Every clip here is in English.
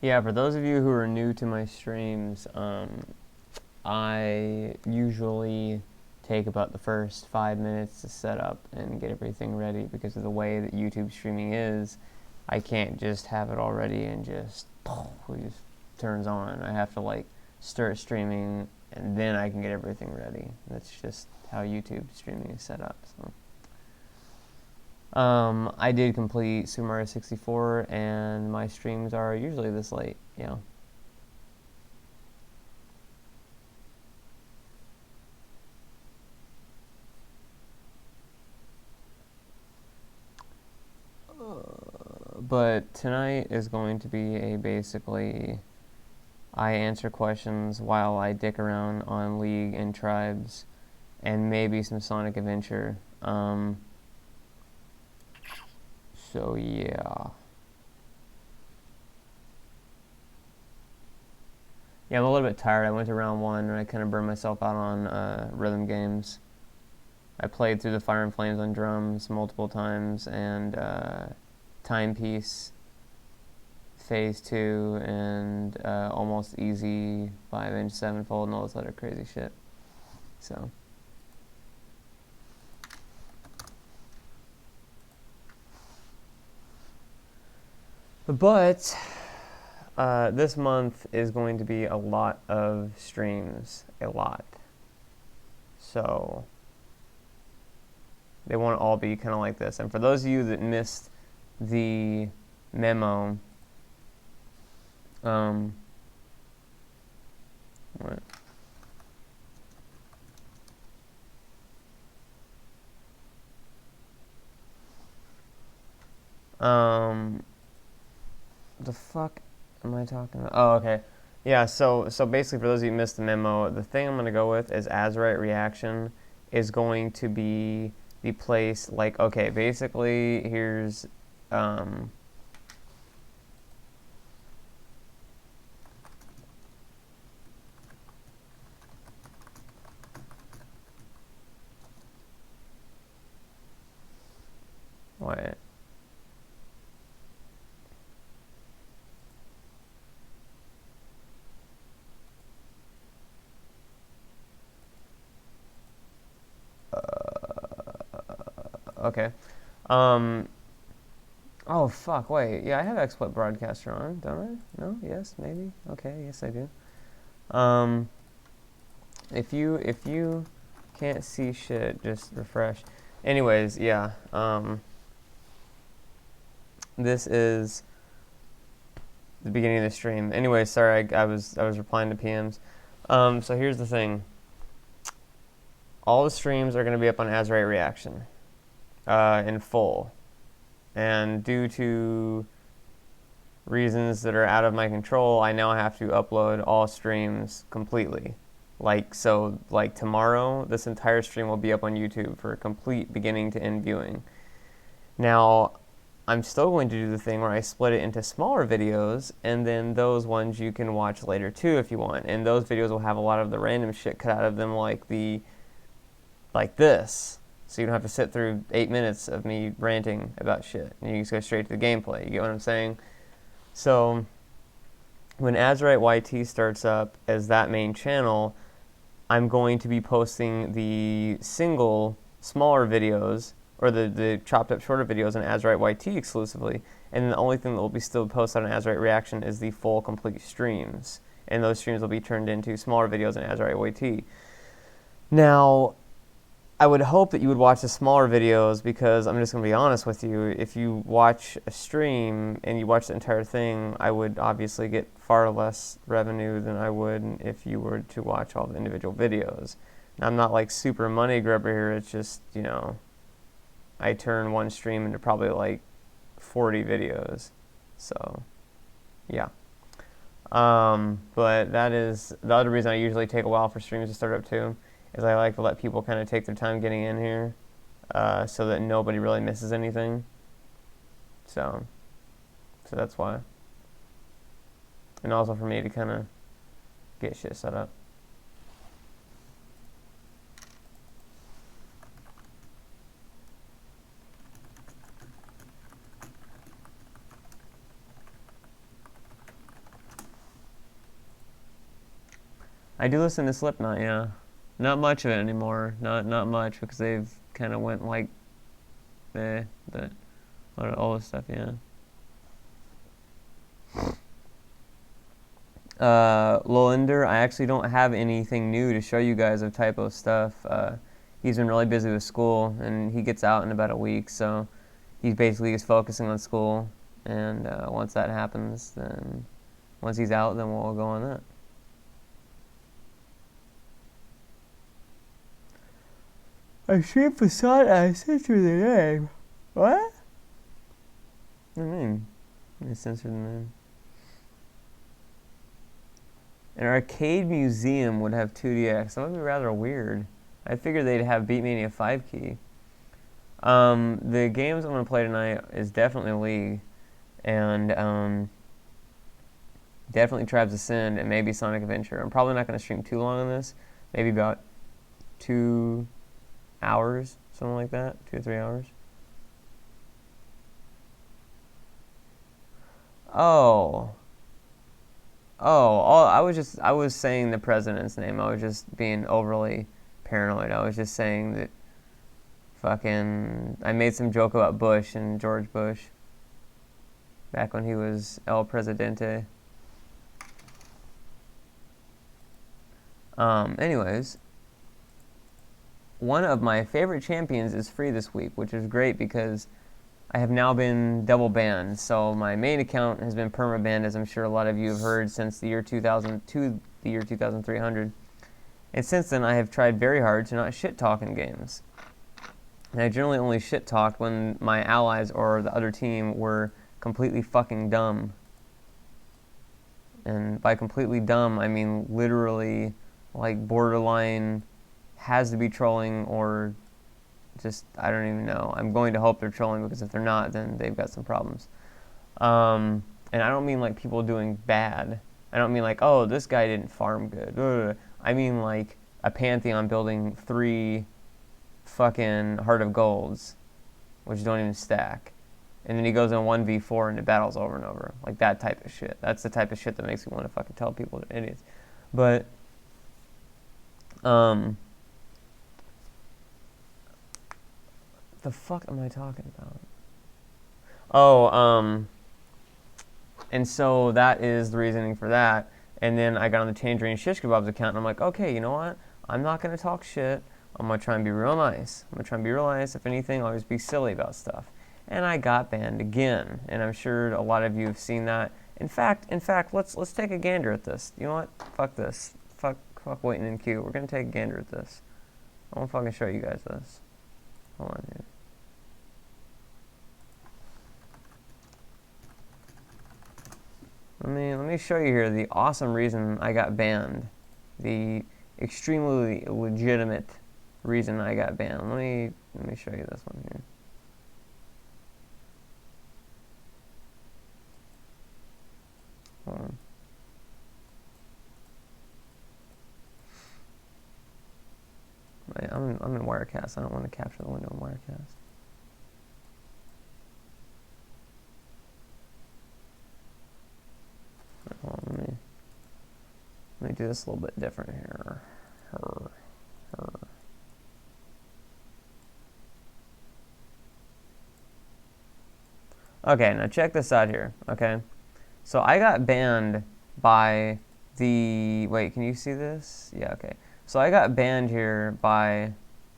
Yeah, for those of you who are new to my streams, I usually take about the first 5 minutes to set up and get everything ready because of the way that YouTube streaming is. I can't just have it all ready and just turns on. I have to like start streaming and then I can get everything ready. That's just how YouTube streaming is set up. So. I did complete Super Mario 64, and my streams are usually this late, you know. But tonight is going to be a basically I answer questions while I dick around on League and Tribes, and maybe some Sonic Adventure. So yeah. Yeah, I'm a little bit tired. I went to round 1 and I kind of burned myself out on rhythm games. I played through the Fire and Flames on drums multiple times, and Timepiece, Phase 2, and Almost Easy 5-inch 7-fold, and all this other crazy shit. So. But this month is going to be a lot of streams. A lot. So they won't all be kind of like this. And for those of you that missed the memo, what? The fuck am I talking about? Oh, okay. Yeah, so basically for those of you who missed the memo, the thing I'm going to go with is azuritereaction is going to be the place, like, okay, basically here's, what? Okay. Oh, fuck, wait. Yeah, I have XSplit Broadcaster on, don't I? No? Yes? Maybe? Okay, yes I do. If you can't see shit, just refresh. Anyways, yeah. This is the beginning of the stream. Anyways, sorry, I was replying to PMs. So here's the thing. All the streams are going to be up on azuritereaction in full. And due to reasons that are out of my control, I now have to upload all streams completely. Like tomorrow, this entire stream will be up on YouTube for complete beginning to end viewing. Now, I'm still going to do the thing where I split it into smaller videos, and then those ones you can watch later too if you want. And those videos will have a lot of the random shit cut out of them, like this. So you don't have to sit through 8 minutes of me ranting about shit. And you just go straight to the gameplay. You get what I'm saying? So when Azurite YT starts up as that main channel, I'm going to be posting the single smaller videos, or the chopped up shorter videos on Azurite YT exclusively. And the only thing that will be still posted on azuritereaction is the full complete streams. And those streams will be turned into smaller videos on Azurite YT. Now, I would hope that you would watch the smaller videos, because I'm just going to be honest with you, if you watch a stream and you watch the entire thing, I would obviously get far less revenue than I would if you were to watch all the individual videos. Now, I'm not like super money grubber here, it's just, you know, I turn one stream into probably like 40 videos. So, yeah. But that is the other reason I usually take a while for streams to start up too, is I like to let people kind of take their time getting in here, so that nobody really misses anything. So that's why. And also for me to kind of get shit set up. I do listen to Slipknot, yeah. Not much of it anymore. Not much because they've kind of went like all this stuff, yeah. Lolinder, I actually don't have anything new to show you guys of typo stuff. He's been really busy with school, and he gets out in about a week, so he's basically just focusing on school. And once that happens, then once he's out, then we'll go on that. I stream facade. I sent you the name. What? What do you mean? I censored the name. An arcade museum would have 2DX. That would be rather weird. I figured they'd have Beatmania 5 key. The games I'm going to play tonight is definitely League. And definitely Tribes of Sin and maybe Sonic Adventure. I'm probably not going to stream too long on this. Maybe about 2 hours, something like that. 2 or 3 hours. I was saying the president's name. I was just being overly paranoid. I was just saying that I made some joke about Bush and George Bush back when he was El Presidente. Anyways, one of my favorite champions is free this week, which is great because I have now been double banned. So my main account has been perma-banned, as I'm sure a lot of you have heard, since the year 2000 to the year 2300. And since then, I have tried very hard to not shit-talk in games. And I generally only shit-talked when my allies or the other team were completely fucking dumb. And by completely dumb, I mean literally like borderline has to be trolling or just, I don't even know. I'm going to hope they're trolling because if they're not, then they've got some problems. And I don't mean like people doing bad. I don't mean like, oh, this guy didn't farm good. Ugh. I mean like a Pantheon building 3 fucking Heart of Golds, which don't even stack. And then he goes in 1v4 and it battles over and over. Like that type of shit. That's the type of shit that makes me want to fucking tell people they're idiots. But, the fuck am I talking about? And so that is the reasoning for that. And then I got on the Change Range Shish Kebabs account and I'm like, okay, you know what? I'm not going to talk shit. I'm going to try and be real nice. I'm going to try and be real nice. If anything, I'll just be silly about stuff. And I got banned again. And I'm sure a lot of you have seen that. In fact, let's take a gander at this. You know what? Fuck this. Fuck waiting in queue. We're going to take a gander at this. I want to fucking show you guys this. Hold on here. Let me show you here the awesome reason I got banned. The extremely legitimate reason I got banned. Let me show you this one here. Hold on. I'm in Wirecast. I don't want to capture the window in Wirecast. Hold on, let me do this a little bit different here. Okay, now check this out here, okay? So I got banned by the... Wait, can you see this? Yeah, okay. So I got banned here by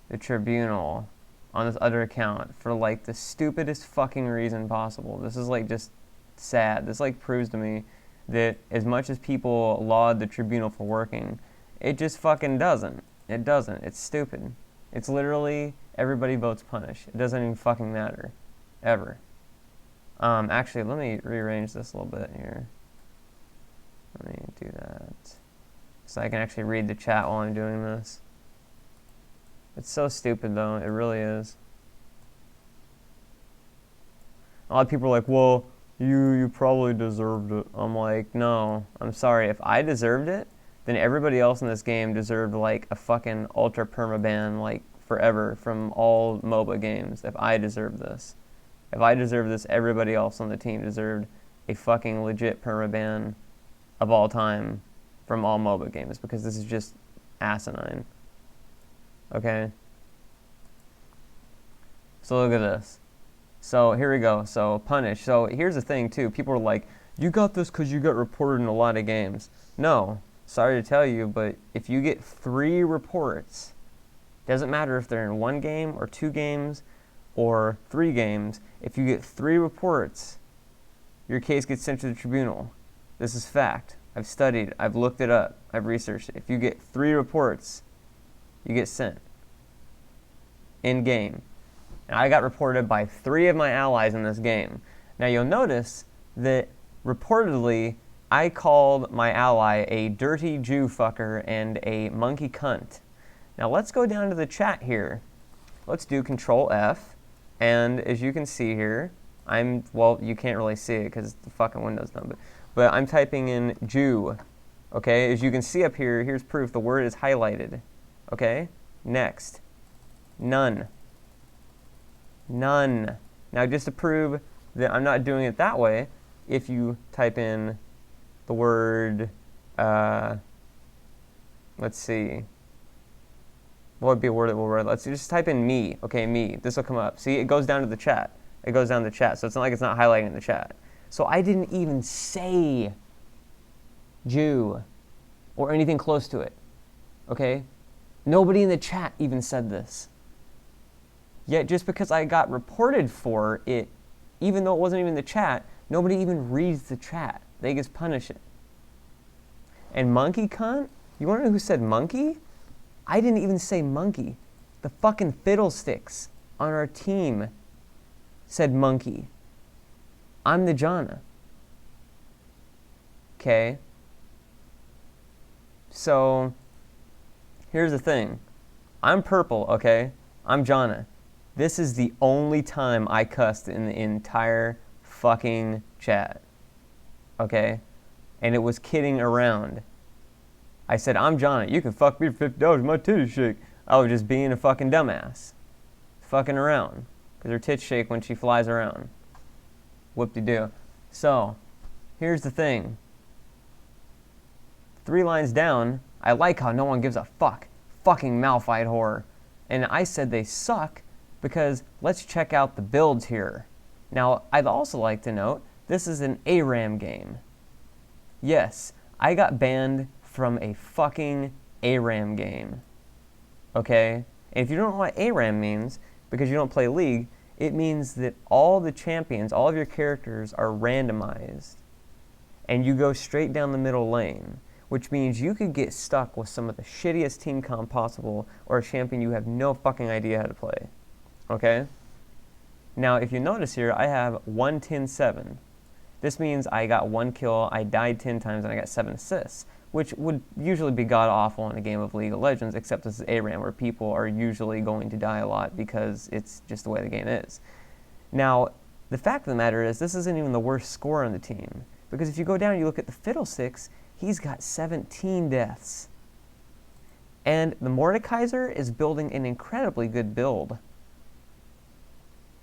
the Tribunal on this other account for, like, the stupidest fucking reason possible. This is, like, just sad. This, like, proves to me that as much as people laud the Tribunal for working, it just fucking doesn't. It doesn't. It's stupid. It's literally everybody votes punish. It doesn't even fucking matter. Ever. Actually, let me rearrange this a little bit here. Let me do that. So I can actually read the chat while I'm doing this. It's so stupid, though. It really is. A lot of people are like, well, you probably deserved it. I'm like, no, I'm sorry. If I deserved it, then everybody else in this game deserved, like, a fucking ultra permaban, like, forever from all MOBA games. If I deserved this. If I deserved this, everybody else on the team deserved a fucking legit permaban of all time from all MOBA games because this is just asinine. Okay? So look at this. So here we go. So punish. So here's the thing too. People are like, you got this because you got reported in a lot of games. No. Sorry to tell you, but if you get 3 reports, doesn't matter if they're in 1 game or 2 games or 3 games, if you get 3 reports, your case gets sent to the tribunal. This is fact. I've studied, I've looked it up, I've researched it. If you get 3 reports, you get sent in game. And I got reported by 3 of my allies in this game. Now you'll notice that reportedly I called my ally a dirty Jew fucker and a monkey cunt. Now let's go down to the chat here. Let's do Control F, and as you can see here, well, you can't really see it because the fucking window's done, but I'm typing in Jew. Okay, as you can see up here, here's proof the word is highlighted. Okay, next. None. None. Now just to prove that I'm not doing it that way, if you type in the word, let's see, what would be a word that will word? Let's just type in me. Okay, me. This will come up. See, it goes down to the chat. It goes down to the chat, so it's not like it's not highlighting in the chat. So I didn't even say Jew or anything close to it. Okay? Nobody in the chat even said this. Yet just because I got reported for it, even though it wasn't even in the chat, nobody even reads the chat. They just punish it. And monkey cunt? You want to know who said monkey? I didn't even say monkey. The fucking fiddlesticks on our team said monkey. I'm the Jana. Okay? So, here's the thing. I'm purple, okay? I'm Jana. This is the only time I cussed in the entire fucking chat. Okay? And it was kidding around. I said, I'm Jana. You can fuck me for $50, my titties shake. I was just being a fucking dumbass. Fucking around. Because her tits shake when she flies around. Whoop-de-doo. So, here's the thing. 3 lines down, I like how no one gives a fuck. Fucking Malphite whore. And I said they suck because let's check out the builds here. Now, I'd also like to note, this is an ARAM game. Yes, I got banned from a fucking ARAM game. Okay? And if you don't know what ARAM means, because you don't play League, it means that all the champions, all of your characters are randomized. And you go straight down the middle lane, which means you could get stuck with some of the shittiest team comp possible or a champion you have no fucking idea how to play. Okay? Now, if you notice here, I have 1-10-7. This means I got 1 kill, I died 10 times, and I got 7 assists, which would usually be god-awful in a game of League of Legends, except this is ARAM, where people are usually going to die a lot because it's just the way the game is. Now, the fact of the matter is, this isn't even the worst score on the team, because if you go down and you look at the Fiddlesticks, he's got 17 deaths. And the Mordekaiser is building an incredibly good build.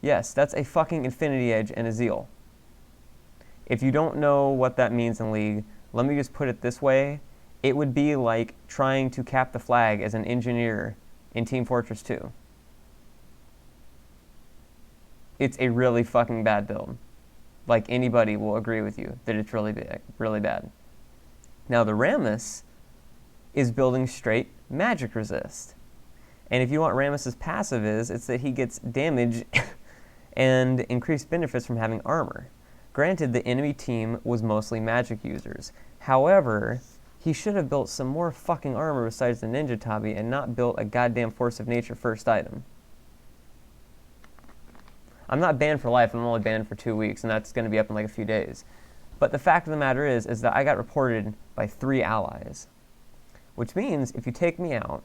Yes, that's a fucking Infinity Edge and a Zeal. If you don't know what that means in League, let me just put it this way. It would be like trying to cap the flag as an engineer in Team Fortress 2. It's a really fucking bad build. Like, anybody will agree with you that it's really big, really bad. Now, the Rammus is building straight magic resist. And if you want Rammus's passive is, it's that he gets damage and increased benefits from having armor. Granted, the enemy team was mostly magic users. However, he should have built some more fucking armor besides the Ninja Tabi and not built a goddamn Force of Nature first item. I'm not banned for life, I'm only banned for 2 weeks, and that's going to be up in like a few days. But the fact of the matter is that I got reported by 3 allies. Which means, if you take me out,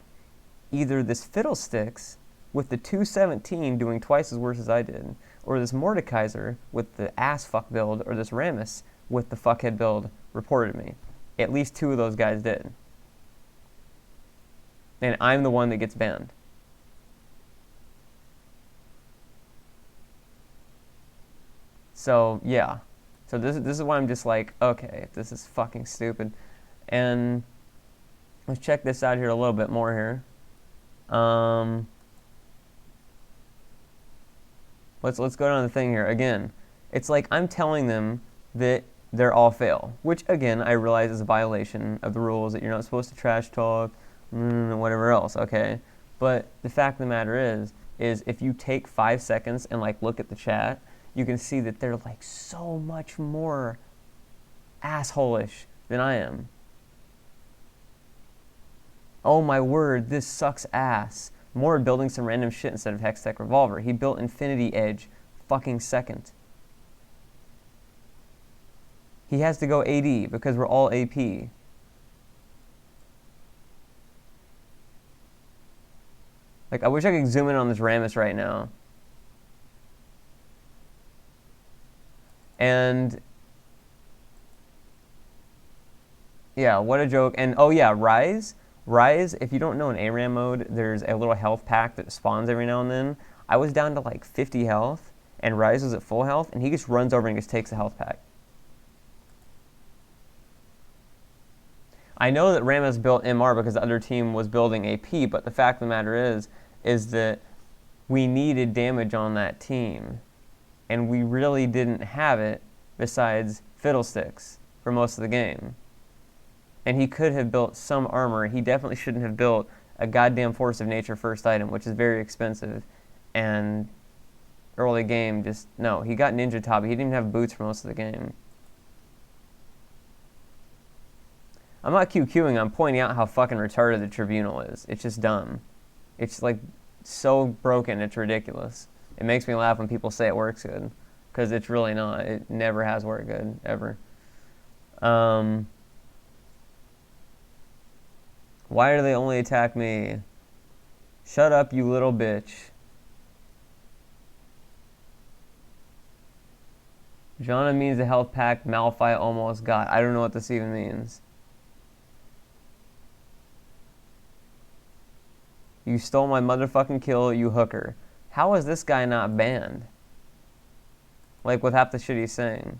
either this Fiddlesticks with the 217 doing twice as worse as I did, or this Mordekaiser with the ass fuck build, or this Rammus with the fuckhead build reported me. At least 2 of those guys did. And I'm the one that gets banned. So, yeah. So this is why I'm just like, okay, this is fucking stupid. And let's check this out here a little bit more here. Let's go down the thing here again. It's like I'm telling them that they're all fail, which again I realize is a violation of the rules, that you're not supposed to trash talk, whatever else. Okay, but the fact of the matter is if you take 5 seconds and like look at the chat, you can see that they're like so much more asshole-ish than I am. Oh my word, this sucks ass. More building some random shit instead of Hextech Revolver. He built Infinity Edge fucking second. He has to go AD because we're all AP. Like, I wish I could zoom in on this Rammus right now. And yeah, what a joke. And oh yeah, Rise, if you don't know in ARAM mode, there's a little health pack that spawns every now and then. I was down to like 50 health, and Rise was at full health, and he just runs over and just takes the health pack. I know that Rammus built MR because the other team was building AP, but the fact of the matter is that we needed damage on that team, and we really didn't have it besides Fiddlesticks for most of the game. And he could have built some armor. He definitely shouldn't have built a goddamn Force of Nature first item, which is very expensive. And early game, just, no. He got Ninja Tabi. He didn't even have boots for most of the game. I'm not QQing. I'm pointing out how fucking retarded the Tribunal is. It's just dumb. It's like so broken, it's ridiculous. It makes me laugh when people say it works good, because it's really not. It never has worked good, ever. Why do they only attack me? Shut up, you little bitch. Jana means the health pack Malphite almost got. I don't know what this even means. You stole my motherfucking kill, you hooker. How is this guy not banned? Like, with half the shit he's saying.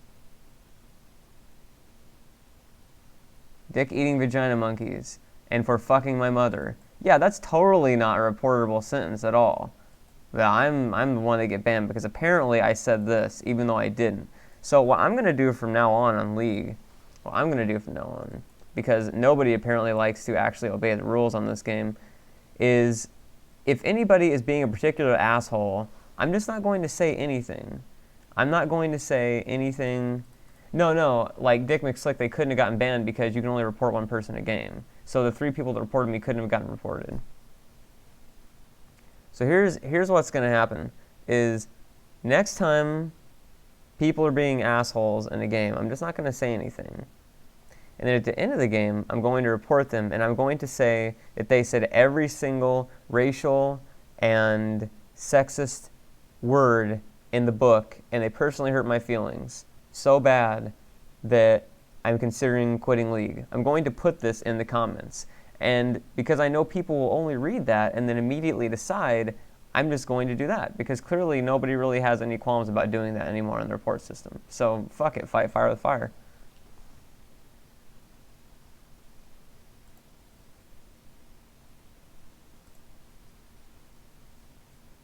Dick eating vagina monkeys. And for fucking my mother. Yeah, that's totally not a reportable sentence at all. But I'm the one that get banned because apparently I said this, even though I didn't. So what I'm going to do from now on League, because nobody apparently likes to actually obey the rules on this game, is if anybody is being a particular asshole, I'm just not going to say anything. I'm not going to say anything. No, like Dick McSlick, they couldn't have gotten banned because you can only report one person a game. So the 3 people that reported me couldn't have gotten reported. So here's what's going to happen, is next time people are being assholes in a game, I'm just not going to say anything. And then at the end of the game, I'm going to report them, and I'm going to say that they said every single racial and sexist word in the book, and they personally hurt my feelings so bad that I'm considering quitting League. I'm going to put this in the comments. And because I know people will only read that and then immediately decide, I'm just going to do that. Because clearly nobody really has any qualms about doing that anymore in the report system. So fuck it, fight fire with fire.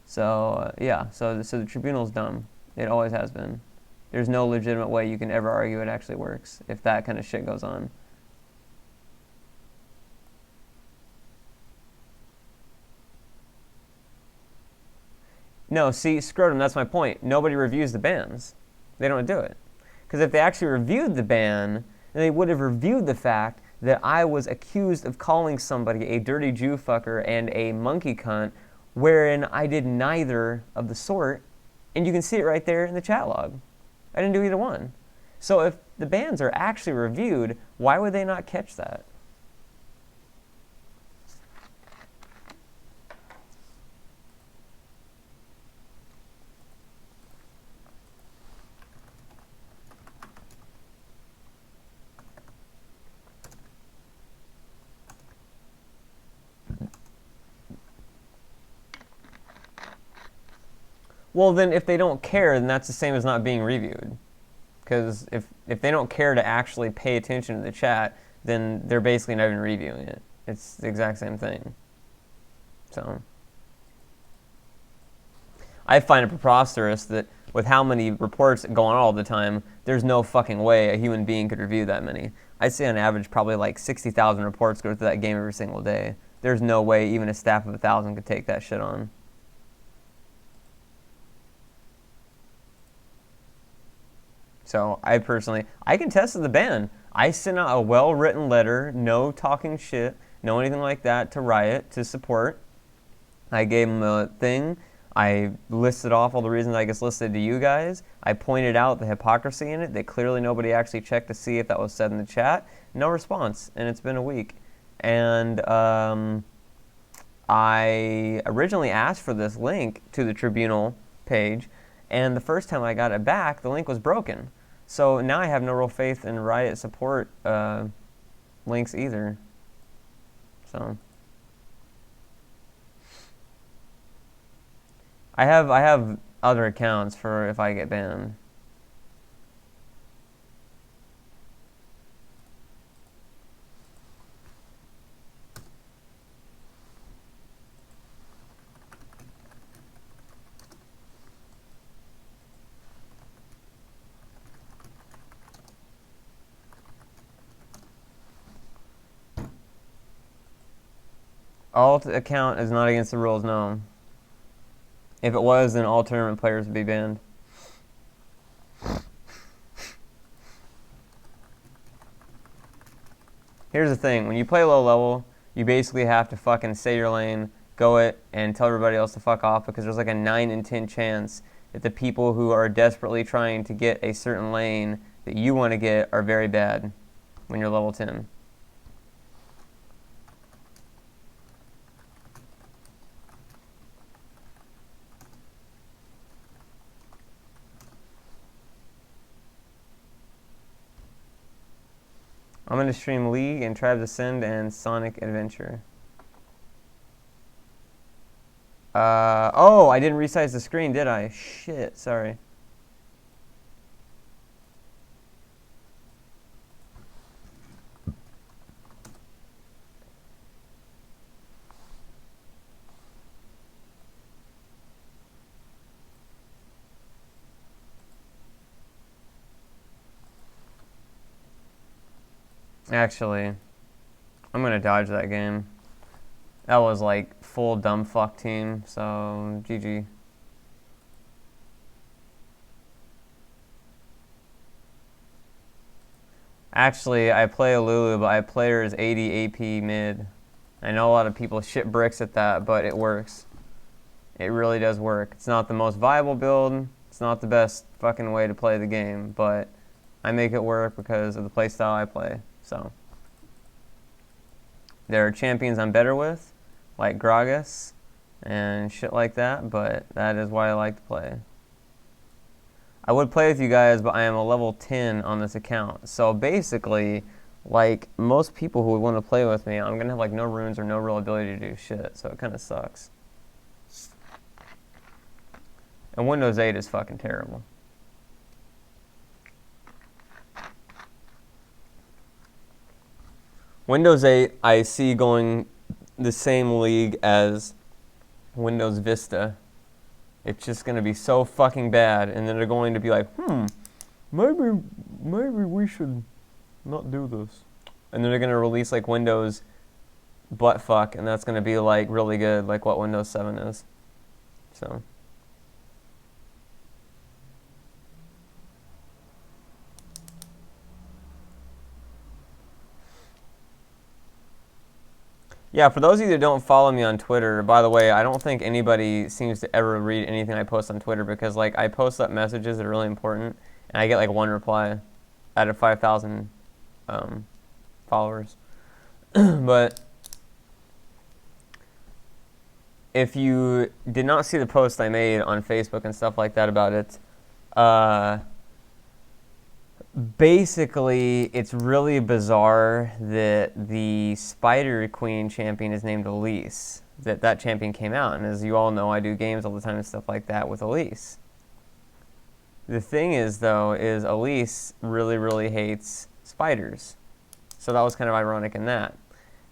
So, yeah, so the Tribunal's dumb. It always has been. There's no legitimate way you can ever argue it actually works if that kind of shit goes on. No, see, Scrotum, that's my point. Nobody reviews the bans. They don't do it. Because if they actually reviewed the ban, then they would have reviewed the fact that I was accused of calling somebody a dirty Jew fucker and a monkey cunt, wherein I did neither of the sort, and you can see it right there in the chat log. I didn't do either one. So if the bans are actually reviewed, why would they not catch that? Well, then if they don't care, then that's the same as not being reviewed. Because if they don't care to actually pay attention to the chat, then they're basically not even reviewing it. It's the exact same thing. So I find it preposterous that with how many reports go on all the time, there's no fucking way a human being could review that many. I'd say on average probably like 60,000 reports go through that game every single day. There's no way even a staff of 1,000 could take that shit on. So I can test the ban. I sent out a well-written letter, no talking shit, no anything like that, to Riot, to support. I gave them a thing. I listed off all the reasons I just listed to you guys. I pointed out the hypocrisy in it, that clearly nobody actually checked to see if that was said in the chat. No response, and it's been a week. And I originally asked for this link to the Tribunal page, and the first time I got it back, the link was broken. So now I have no real faith in Riot support links either. So I have other accounts for if I get banned. Alt account is not against the rules, no. If it was, then all tournament players would be banned. Here's the thing. When you play low level, you basically have to fucking stay your lane, go it, and tell everybody else to fuck off, because there's like a 9 in 10 chance that the people who are desperately trying to get a certain lane that you want to get are very bad when you're level 10. I'm going to stream League and Tribes Ascend and Sonic Adventure. Oh, I didn't resize the screen, did I? Shit, sorry. Actually, I'm going to dodge that game. That was like full dumb fuck team, so GG. Actually, I play a Lulu, but I play her as 80 AP mid. I know a lot of people shit bricks at that, but it works. It really does work. It's not the most viable build. It's not the best fucking way to play the game, but I make it work because of the playstyle I play. So there are champions I'm better with, like Gragas and shit like that, but that is why I like to play. I would play with you guys, but I am a level 10 on this account. So basically, like most people who would want to play with me, I'm going to have like no runes or no real ability to do shit, so it kind of sucks. And Windows 8 is fucking terrible. Windows 8, I see going the same league as Windows Vista. It's just going to be so fucking bad, and then they're going to be like, maybe we should not do this. And then they're going to release like Windows buttfuck, and that's going to be like really good, like what Windows 7 is. So yeah, for those of you that don't follow me on Twitter, by the way, I don't think anybody seems to ever read anything I post on Twitter, because like I post up messages that are really important, and I get like one reply out of 5,000 followers. But if you did not see the post I made on Facebook and stuff like that about it, basically, it's really bizarre that the Spider Queen champion is named Elise. That champion came out, and as you all know, I do games all the time and stuff like that with Elise. The thing is, though, is Elise really, really hates spiders. So that was kind of ironic in that.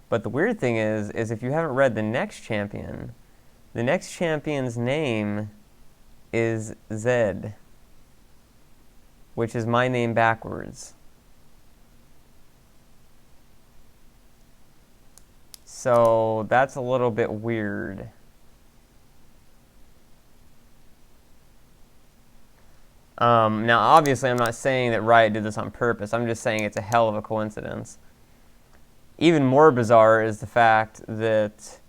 But the weird thing is if you haven't read the next champion, the next champion's name is Zed, which is my name backwards. So that's a little bit weird. Now, obviously, I'm not saying that Riot did this on purpose. I'm just saying it's a hell of a coincidence. Even more bizarre is the fact that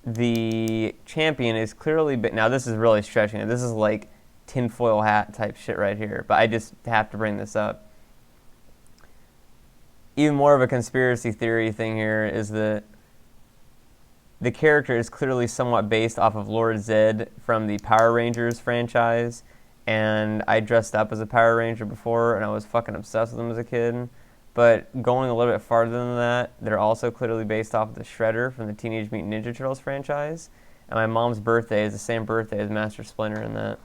the champion is clearly... Now, this is really stretching it. This is like tinfoil hat type shit right here. But I just have to bring this up. Even more of a conspiracy theory thing here is that the character is clearly somewhat based off of Lord Zed from the Power Rangers franchise. And I dressed up as a Power Ranger before, and I was fucking obsessed with them as a kid. But going a little bit farther than that, they're also clearly based off of the Shredder from the Teenage Mutant Ninja Turtles franchise. And my mom's birthday is the same birthday as Master Splinter in that.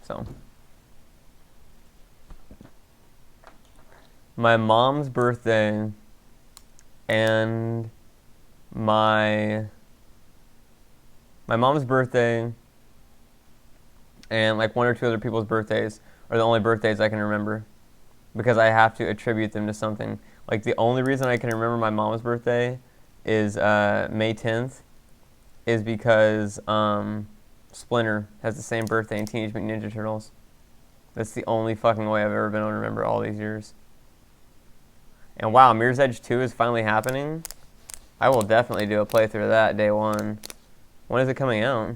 So, my mom's birthday and my mom's birthday and like one or two other people's birthdays are the only birthdays I can remember because I have to attribute them to something. Like the only reason I can remember my mom's birthday is May 10th is because Splinter has the same birthday in Teenage Mutant Ninja Turtles. That's the only fucking way I've ever been able to remember all these years. And wow, Mirror's Edge 2 is finally happening. I will definitely do a playthrough of that day one. When is it coming out?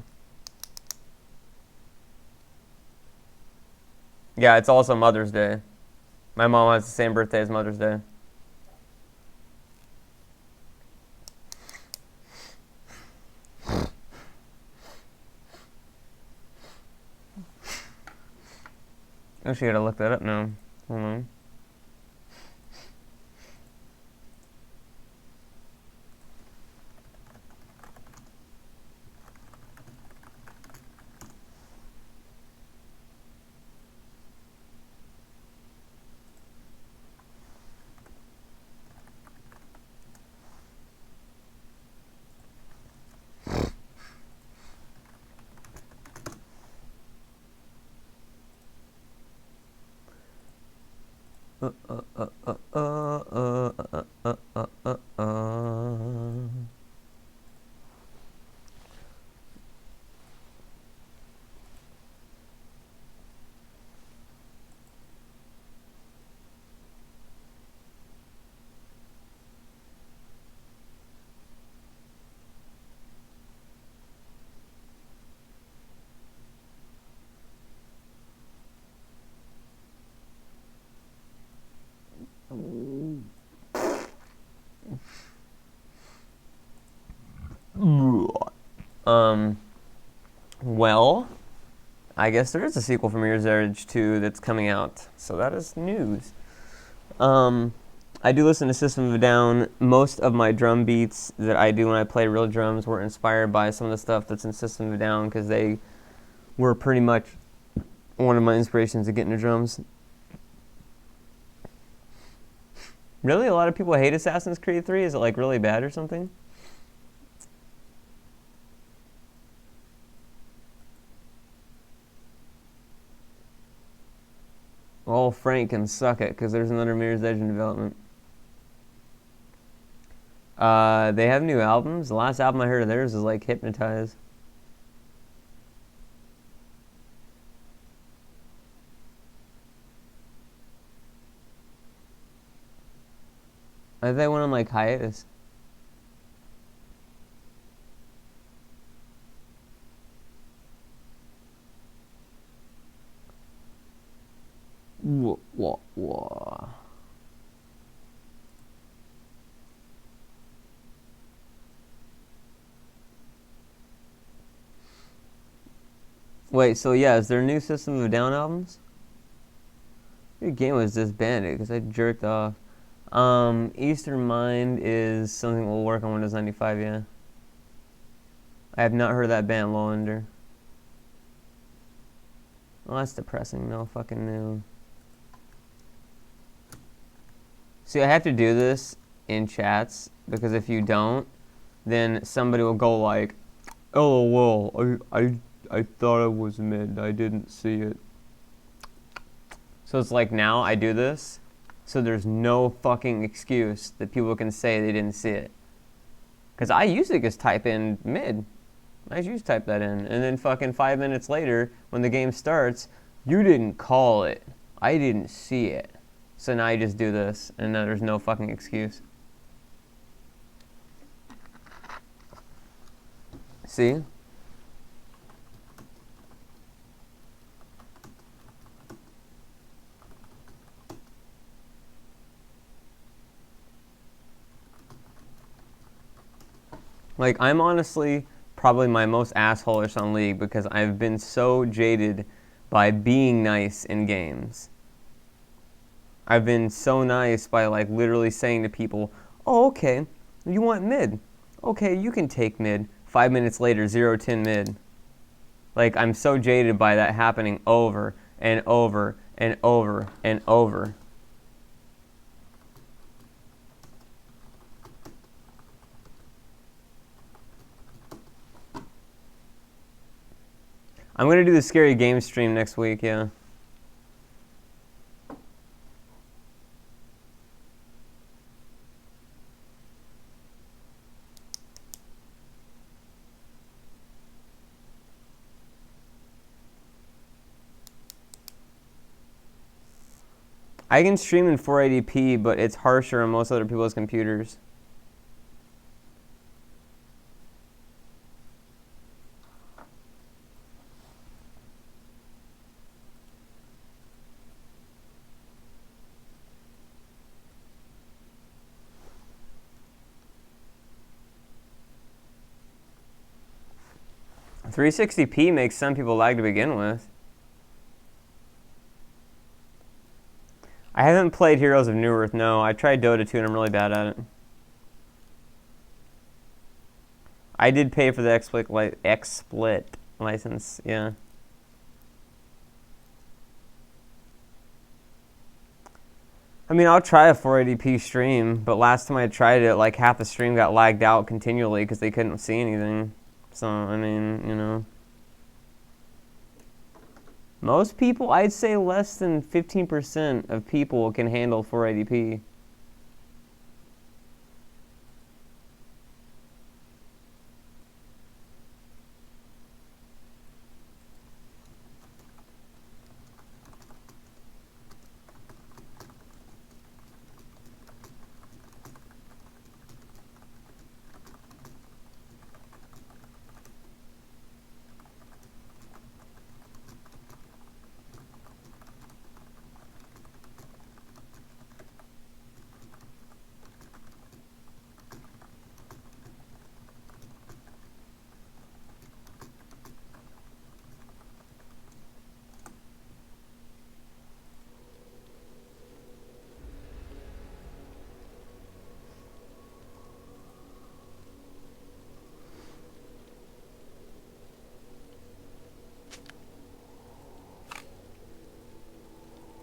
Yeah, it's also Mother's Day. My mom has the same birthday as Mother's Day. Actually, gotta look that up now. Hold on. Well, I guess there is a sequel for Mirror's Edge 2 that's coming out, so that is news. I do listen to System of a Down. Most of my drum beats that I do when I play real drums were inspired by some of the stuff that's in System of a Down, because they were pretty much one of my inspirations to get into drums. Really? A lot of people hate Assassin's Creed 3? Is it like really bad or something? Well, Frank can suck it, because there's another Mirror's Edge in development. They have new albums. The last album I heard of theirs is like Hypnotize. I think they went on like hiatus. Whoa. Wait, so yeah, is there new System of a Down albums? Your game was disbanded because I jerked off. Eastern Mind is something we'll work on Windows 95, yeah. I have not heard of that band, Lowender. Well, that's depressing. No fucking new. See, I have to do this in chats because if you don't, then somebody will go like, "LOL, I thought it was mid. I didn't see it." So it's like now I do this, so there's no fucking excuse that people can say they didn't see it. Because I usually just type in mid. I just type that in, and then fucking 5 minutes later, when the game starts, you didn't call it. I didn't see it. So now I just do this, and then there's no fucking excuse. See? Like, I'm honestly probably my most asshole-ish on League because I've been so jaded by being nice in games. I've been so nice by, like, literally saying to people, "Oh, okay, you want mid. Okay, you can take mid." 5 minutes later, 0-10 mid. Like, I'm so jaded by that happening over and over and over and over. I'm going to do the scary game stream next week, yeah. I can stream in 480p, but it's harsher on most other people's computers. .360p makes some people lag to begin with. I haven't played Heroes of Newerth, no. I tried Dota 2 and I'm really bad at it. I did pay for the XSplit license, yeah. I mean, I'll try a 480p stream, but last time I tried it, like half the stream got lagged out continually because they couldn't see anything. So, I mean, you know. Most people, I'd say less than 15% of people can handle 480p.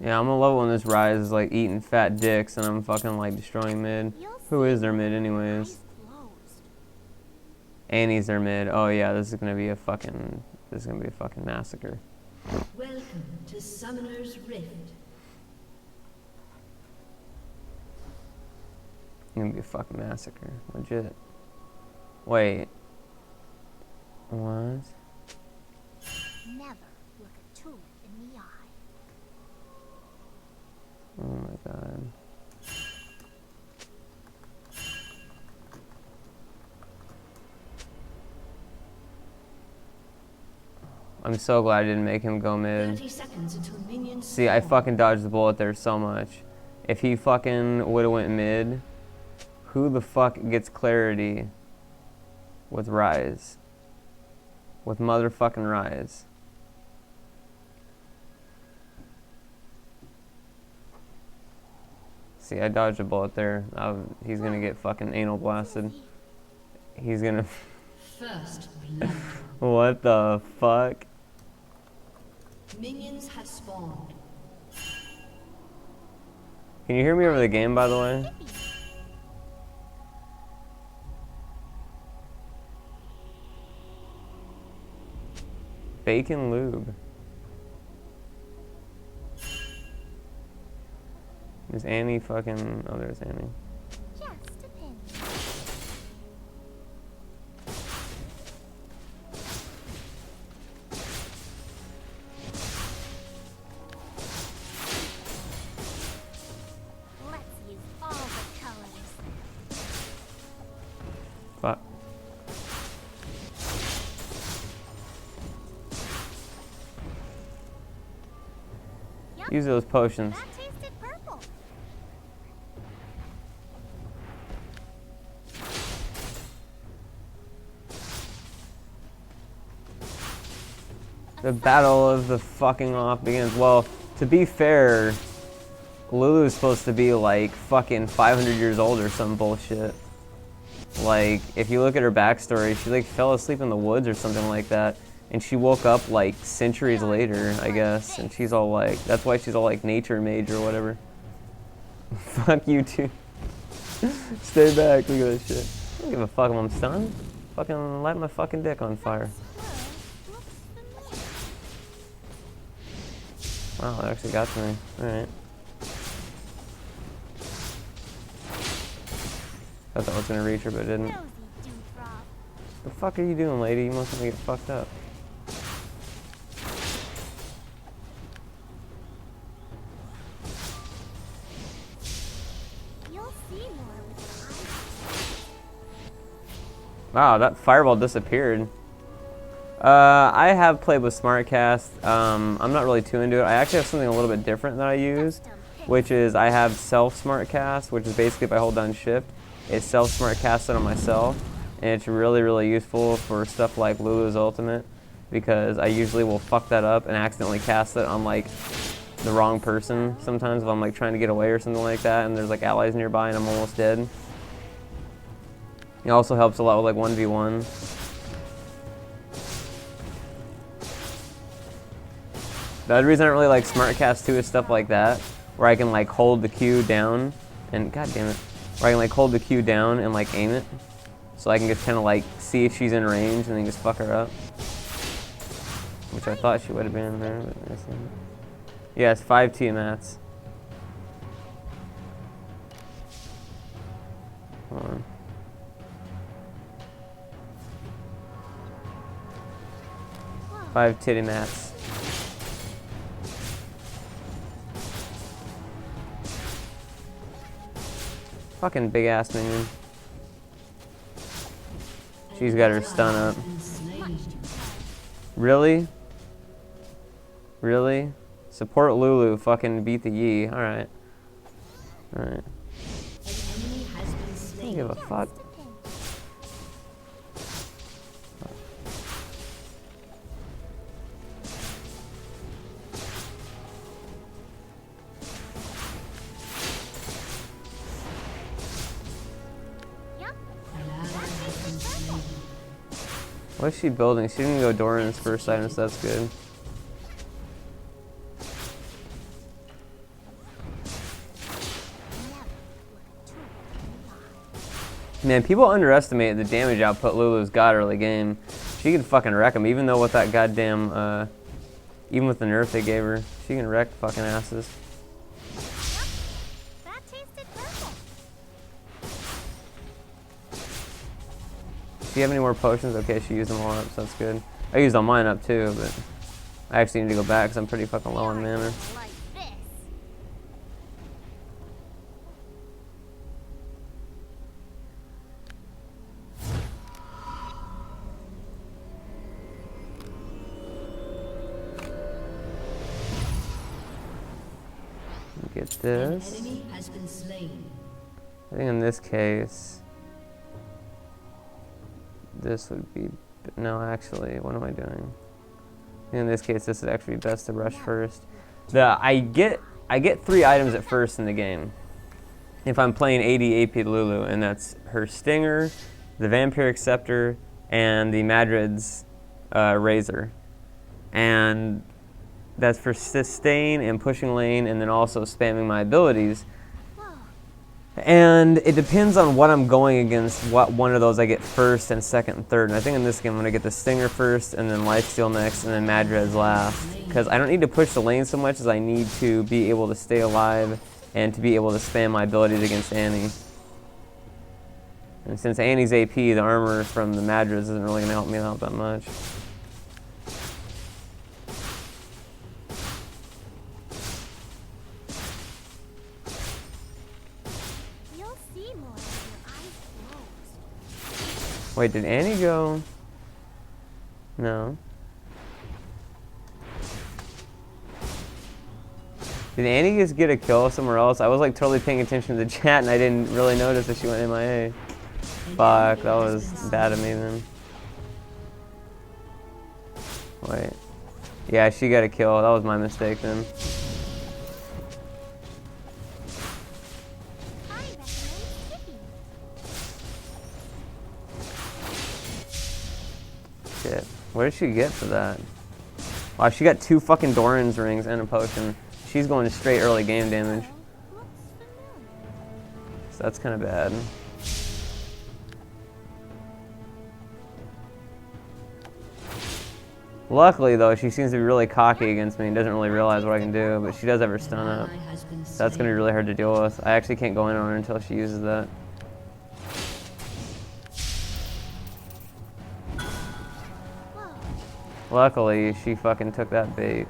Yeah, I'm gonna love it when this Rise is like eating fat dicks and I'm fucking like destroying mid. Who is their mid anyways? Annie's their mid. Oh yeah, this is gonna be a fucking massacre. Welcome to Summoner's Rift. It's gonna be a fucking massacre. Legit. Wait. What? Never look a tulip in the eye. Oh my god. I'm so glad I didn't make him go mid. 30 seconds until minions See, I fucking dodged the bullet there so much. If he fucking would've went mid, who the fuck gets clarity with Rise? With motherfucking Rise. See, I dodged a bullet there. He's gonna get fucking anal blasted. He's gonna... First blood. What the fuck? Minions have spawned. Can you hear me over the game, by the way? Bacon lube. Is Annie fucking... Oh, there's Annie. Just a pin. Let's use all the colors. Fuck. Yup, Use those potions. that tasted purple. The battle of the fucking off begins. Well, to be fair, Lulu's supposed to be like fucking 500 years old or some bullshit. Like, if you look at her backstory, she like fell asleep in the woods or something like that. And she woke up like centuries later, I guess. And she's all like, that's why she's all like nature mage or whatever. Fuck you too. Stay back, look at that shit. I don't give a fuck if I'm stunned. Fucking light my fucking dick on fire. Wow, that actually got to me. Alright. Thought that was gonna reach her, but it didn't. Nosy dewdrop. The fuck are you doing, lady? You must want to get fucked up. You'll see more with time. Wow, that fireball disappeared. I have played with SmartCast. I'm not really too into it. I actually have something a little bit different that I use, which is I have self SmartCast, which is basically if I hold down shift, it self SmartCasts it on myself, and it's really, really useful for stuff like Lulu's Ultimate, because I usually will fuck that up and accidentally cast it on like the wrong person sometimes if I'm like trying to get away or something like that and there's like allies nearby and I'm almost dead. It also helps a lot with like 1v1. The other reason I don't really like SmartCast too is stuff like that, where I can like hold the Q down and god damn it, where I can like hold the Q down and like aim it, so I can just kind of like see if she's in range and then just fuck her up, which I thought she would have been in there. But I isn't. Yeah, it's 5 Tiamats. Hold on. Whoa. 5 titty mats. Fucking big ass minion. She's got her stun up. Really? Really? Support Lulu, fucking beat the Yi. Alright. Alright. An enemy has been I don't slain. give a fuck. Just a pin. Yup, An ally has been slain. What is she building? She didn't go Doran's first item, so that's good. never would a tool lie. Man, people underestimate the damage output Lulu's got early game. She can fucking wreck them, even though with that goddamn, even with the nerf they gave her, she can wreck fucking asses. That tasted purple. Do you have any more potions? Okay, she used them all up, so that's good. I used all mine up too, but I actually need to go back because I'm pretty fucking low on mana. Like this. Get An this. enemy has been slain. I think in this case, this would be, no actually, what am I doing? I think in this case, this would actually be best to rush first. I get 3 items at first in the game if I'm playing AD AP Lulu, and that's her Stinger, the Vampiric Scepter, and the Madrid's Razor. And that's for sustain and pushing lane, and then also spamming my abilities. And it depends on what I'm going against, what one of those I get first and second and third. And I think in this game I'm going to get the Stinger first, and then Lifesteal next, and then Madred's last. Because I don't need to push the lane so much as I need to be able to stay alive and to be able to spam my abilities against Annie. And since Annie's AP, the armor from the Madreds isn't really going to help me out that much. You'll see more with your eyes closed. Wait, did Annie go? No. Did Annie just get a kill somewhere else? I was like totally paying attention to the chat and I didn't really notice that she went MIA. Fuck, that was bad of me then. Wait. Yeah, she got a kill. That was my mistake then. I recommend skipping. Shit. What did she get for that? Wow, she got 2 fucking Doran's rings and a potion. She's going to straight early game damage. Looks familiar. So that's kind of bad. Luckily, though, she seems to be really cocky against me and doesn't really realize what I can do, but she does have her stun up. So that's going to be really hard to deal with. I actually can't go in on her until she uses that. Luckily, she fucking took that bait.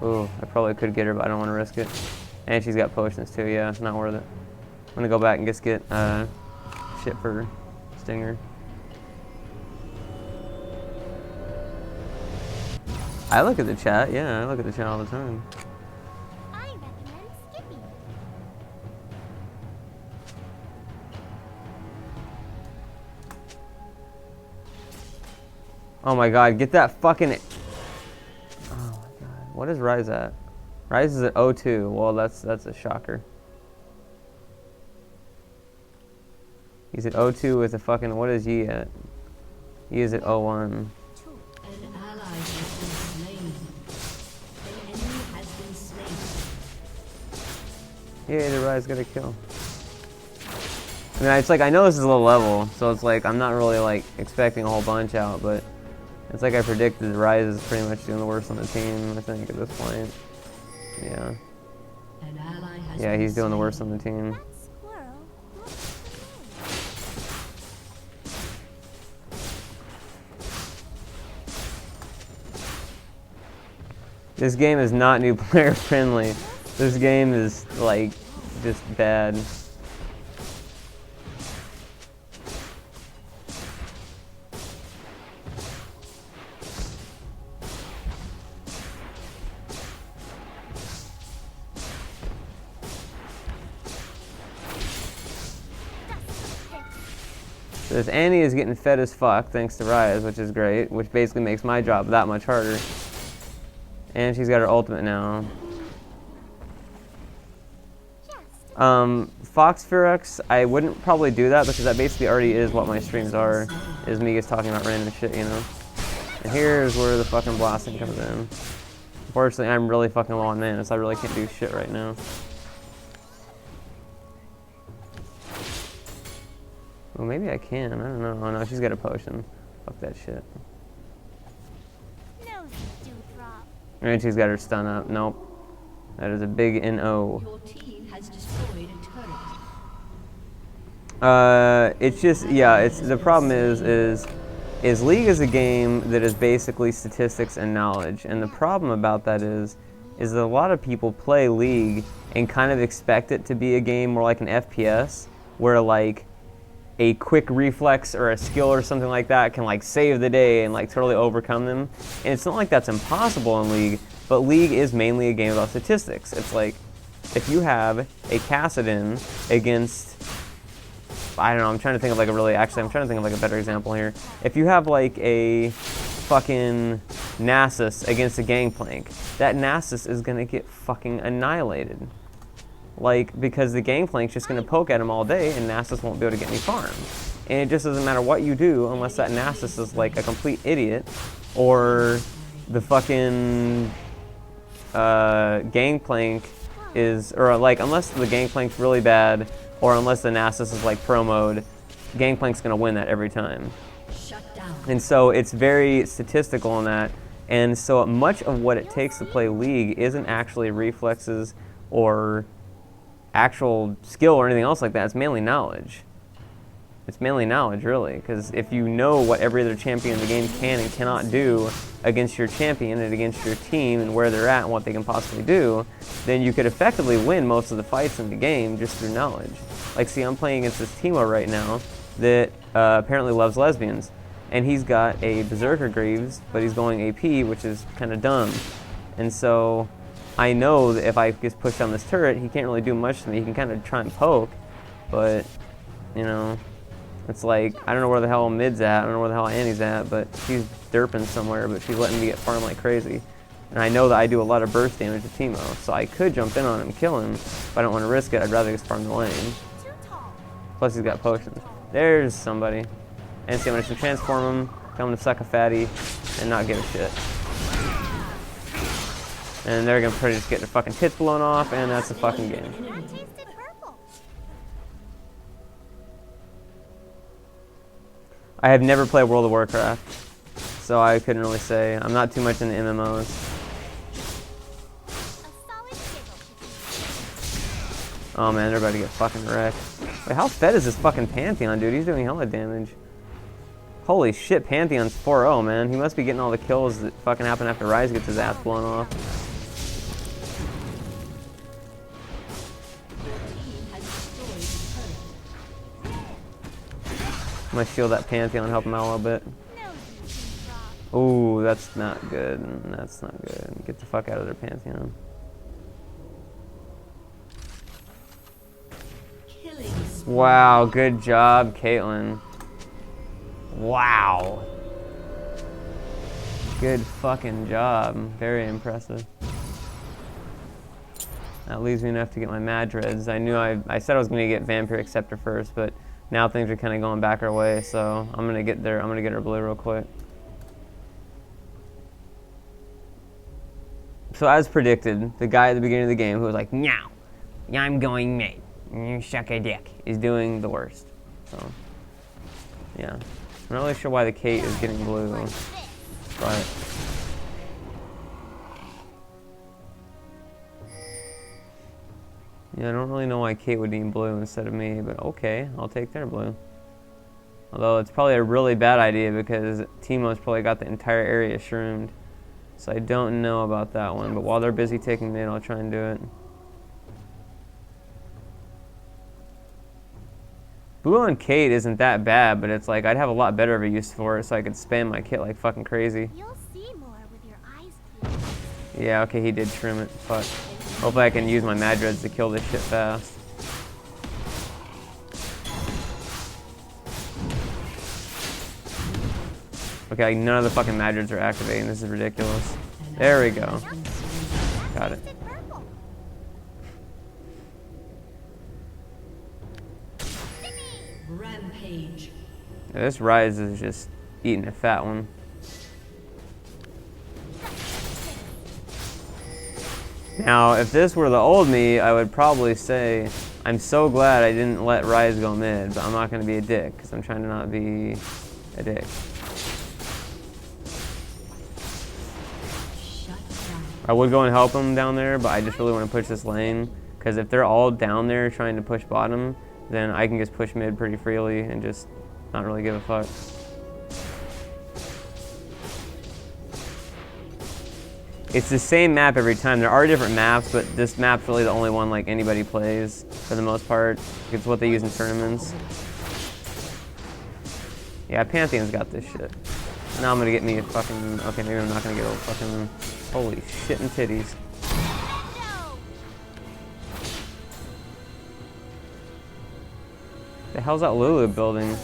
Ooh, I probably could get her, but I don't want to risk it. And she's got potions too, yeah, it's not worth it. I'm going to go back and just get shit for Stinger. I look at the chat, yeah, I look at the chat all the time. I recommend skipping. Oh my god, get that fucking... Oh my god, what is Rise at? Rise is at 0-2, well that's a shocker. He's at 0-2 with a fucking, what is Yi at? He is at 0-1. An ally has been slain. An enemy has been slain. Yeah, the Rise got a kill. I mean, it's like, I know this is a low level, so it's like, I'm not really like expecting a whole bunch out, but it's like I predicted Rise is pretty much doing the worst on the team, I think, at this point. Yeah. An ally has Yeah, been he's doing the slain. worst on the team. That squirrel looks familiar. This game is not new player friendly. This game is like just bad. So this Annie is getting fed as fuck thanks to Rise, which is great, which basically makes my job that much harder. And she's got her ultimate now. Fox Ferox, I wouldn't probably do that because that basically already is what my streams are, is me just talking about random shit, you know. And here's where the fucking blasting comes in. Unfortunately, I'm really fucking low on mana, so I really can't do shit right now. Well, maybe I can. I don't know. Oh no, she's got a potion. Fuck that shit. Nosy dewdrop. And she's got her stun up. Nope. That is a big NO. Your team has destroyed a turret. It's just, yeah, it's, the problem is League is a game that is basically statistics and knowledge. And the problem about that is that a lot of people play League and kind of expect it to be a game more like an FPS, where like a quick reflex or a skill or something like that can like save the day and like totally overcome them. And it's not like that's impossible in League, but League is mainly a game about statistics. It's like, if you have a Kassadin against, I don't know, I'm trying to think of like a really, actually I'm trying to think of like a better example here. If you have like a fucking Nasus against a Gangplank, that Nasus is gonna get fucking annihilated. Like, because the Gangplank's just gonna poke at him all day and Nasus won't be able to get any farms. and it just doesn't matter what you do unless that Nasus is like a complete idiot, or the fucking Gangplank is, or like unless the Gangplank's really bad, or unless the Nasus is like pro mode, Gangplank's gonna win that every time. Shut down. And so it's very statistical in that. And so much of what it takes to play League isn't actually reflexes or actual skill or anything else like that. It's mainly knowledge. It's mainly knowledge, really, because if you know what every other champion in the game can and cannot do against your champion and against your team and where they're at and what they can possibly do, then you could effectively win most of the fights in the game just through knowledge. Like, see, I'm playing against this Teemo right now that apparently loves lesbians, and he's got a Berserker Greaves, but he's going AP, which is kind of dumb. And so I know that if I just push down this turret, he can't really do much to me. He can kind of try and poke, but, you know, it's like, I don't know where the hell mid's at, I don't know where the hell Annie's at, but she's derping somewhere, but she's letting me get farmed like crazy. And I know that I do a lot of burst damage to Teemo, so I could jump in on him and kill him, but I don't want to risk it. I'd rather just farm the lane. Plus he's got potions. There's somebody. And see, I'm going to transform him, tell him to suck a fatty, and not give a shit. And they're going to probably just get their fucking tits blown off, and that's the fucking game. That tasted purple. I have never played World of Warcraft, so I couldn't really say. I'm not too much into MMOs. A solid giggle. Oh man, they're about to get fucking wrecked. Wait, how fed is this fucking Pantheon, dude? He's doing hella damage. Holy shit, Pantheon's 4-0, man. He must be getting all the kills that fucking happen after Ryze gets his ass blown off. I'm gonna shield that Pantheon and help him out a little bit. Ooh, that's not good. That's not good. Get the fuck out of their Pantheon. Wow, good job, Caitlyn. Wow. Good fucking job. Very impressive. That leaves me enough to get my Madreds. I knew I said I was gonna get Vampiric Scepter first, but now things are kind of going back our way, so I'm gonna get there. I'm gonna get her blue real quick. So as predicted, the guy at the beginning of the game who was like, "No, I'm going mid. You suck a dick," is doing the worst. So, yeah. I'm not really sure why the Kate is getting blue, but yeah, I don't really know why Kate would need blue instead of me, but okay, I'll take their blue. Although it's probably a really bad idea because Teemo's probably got the entire area shroomed. So I don't know about that one, but while they're busy taking mid, I'll try and do it. Blue on Kate isn't that bad, but it's like I'd have a lot better of a use for it so I could spam my kit like fucking crazy. You'll see more with your eyes closed. Yeah, okay, he did trim it. Fuck. Hopefully I can use my Madreds to kill this shit fast. Okay, like none of the fucking Madreds are activating. This is ridiculous. There we go. Got it. Tasted purple. Rampage. Yeah, this Ryze is just eating a fat one. Now, if this were the old me, I would probably say, I'm so glad I didn't let Ryze go mid, but I'm not going to be a dick, because I'm trying to not be a dick. I would go and help them down there, but I just really want to push this lane, because if they're all down there trying to push bottom, then I can just push mid pretty freely and just not really give a fuck. It's the same map every time. There are different maps, but this map's really the only one like anybody plays for the most part. It's what they use in tournaments. Yeah, Pantheon's got this shit. Now I'm gonna get me a fucking, okay, maybe I'm not gonna get a fucking, holy shit and titties. The hell's that Lulu building?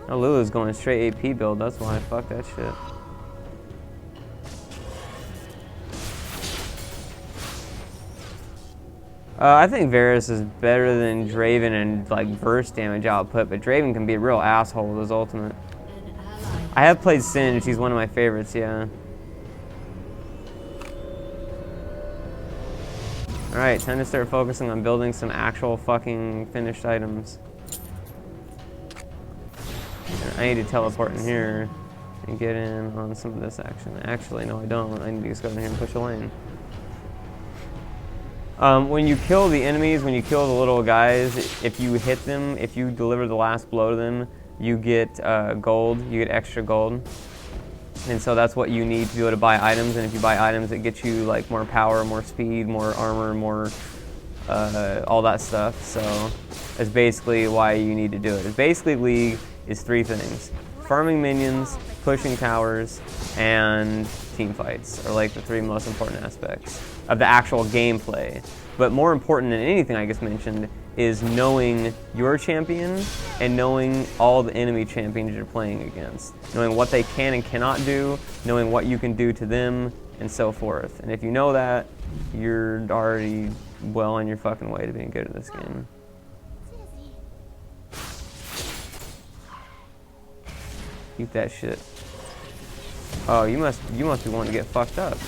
Oh, Lulu's going straight AP build, that's why. Fuck that shit. I think Varus is better than Draven in like burst damage output, but Draven can be a real asshole with his ultimate. An ally I have played Singed, he's one of my favorites, yeah. Alright, time to start focusing on building some actual fucking finished items. And I need to teleport in here and get in on some of this action. Actually, no I don't. I need to just go in here and push a lane. When you kill the enemies, when you kill the little guys, if you hit them, if you deliver the last blow to them, you get gold, you get extra gold. And so that's what you need to be able to buy items, and if you buy items, it gets you like more power, more speed, more armor, more all that stuff. So that's basically why you need to do it. Basically, League is 3 things. Farming minions, pushing towers, and team fights are like the 3 most important aspects of the actual gameplay. But more important than anything I just mentioned is knowing your champion and knowing all the enemy champions you're playing against. Knowing what they can and cannot do, knowing what you can do to them, and so forth. And if you know that, you're already well on your fucking way to being good at this game. Keep that shit. Oh, you must be wanting to get fucked up.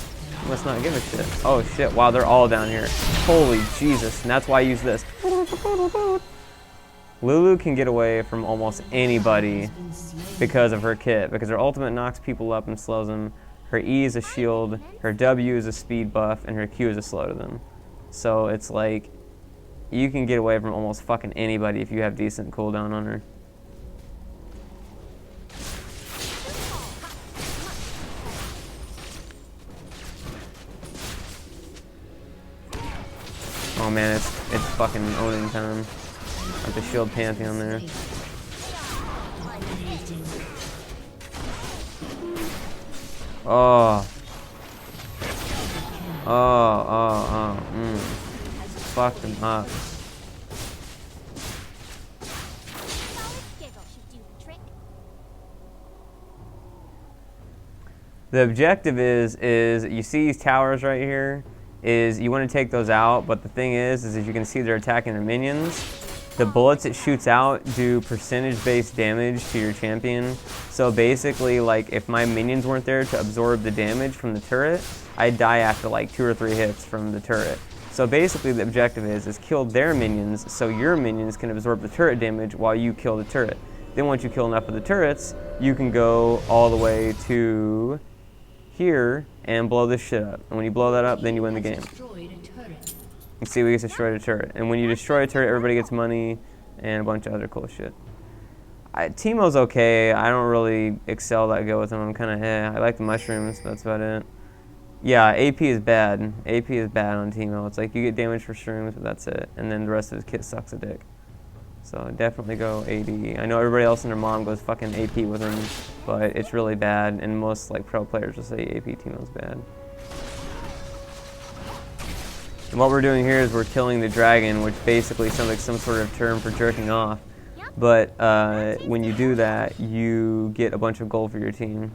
You must not give a shit. Oh shit, wow, they're all down here. Holy Jesus, and that's why I use this. Lulu can get away from almost anybody because of her kit, because her ultimate knocks people up and slows them. Her E is a shield, her W is a speed buff, and her Q is a slow to them. So it's like, you can get away from almost fucking anybody if you have decent cooldown on her. Oh man, it's fucking owning time. With the shield pantheon there. Oh. Fuck them up. The objective is you see these towers right here, is you want to take those out, but the thing is as you can see they're attacking their minions. The bullets it shoots out do percentage-based damage to your champion. So basically, like, if my minions weren't there to absorb the damage from the turret, I'd die after like 2 or 3 hits from the turret. So basically the objective is kill their minions so your minions can absorb the turret damage while you kill the turret. Then once you kill enough of the turrets, you can go all the way to here and blow this shit up. And when you blow that up, then you win the game. You see, we just destroyed a turret. And when you destroy a turret, everybody gets money and a bunch of other cool shit. Teemo's okay. I don't really excel that good with him. I'm kind of I like the mushrooms, but that's about it. Yeah, AP is bad. AP is bad on Teemo. It's like you get damage for shrooms, but that's it. And then the rest of his kit sucks a dick. So definitely go AD. I know everybody else and their mom goes fucking AP with him, but it's really bad. And most like pro players will say AP Teemo's bad. And what we're doing here is we're killing the dragon, which basically sounds like some sort of term for jerking off. But when you do that, you get a bunch of gold for your team.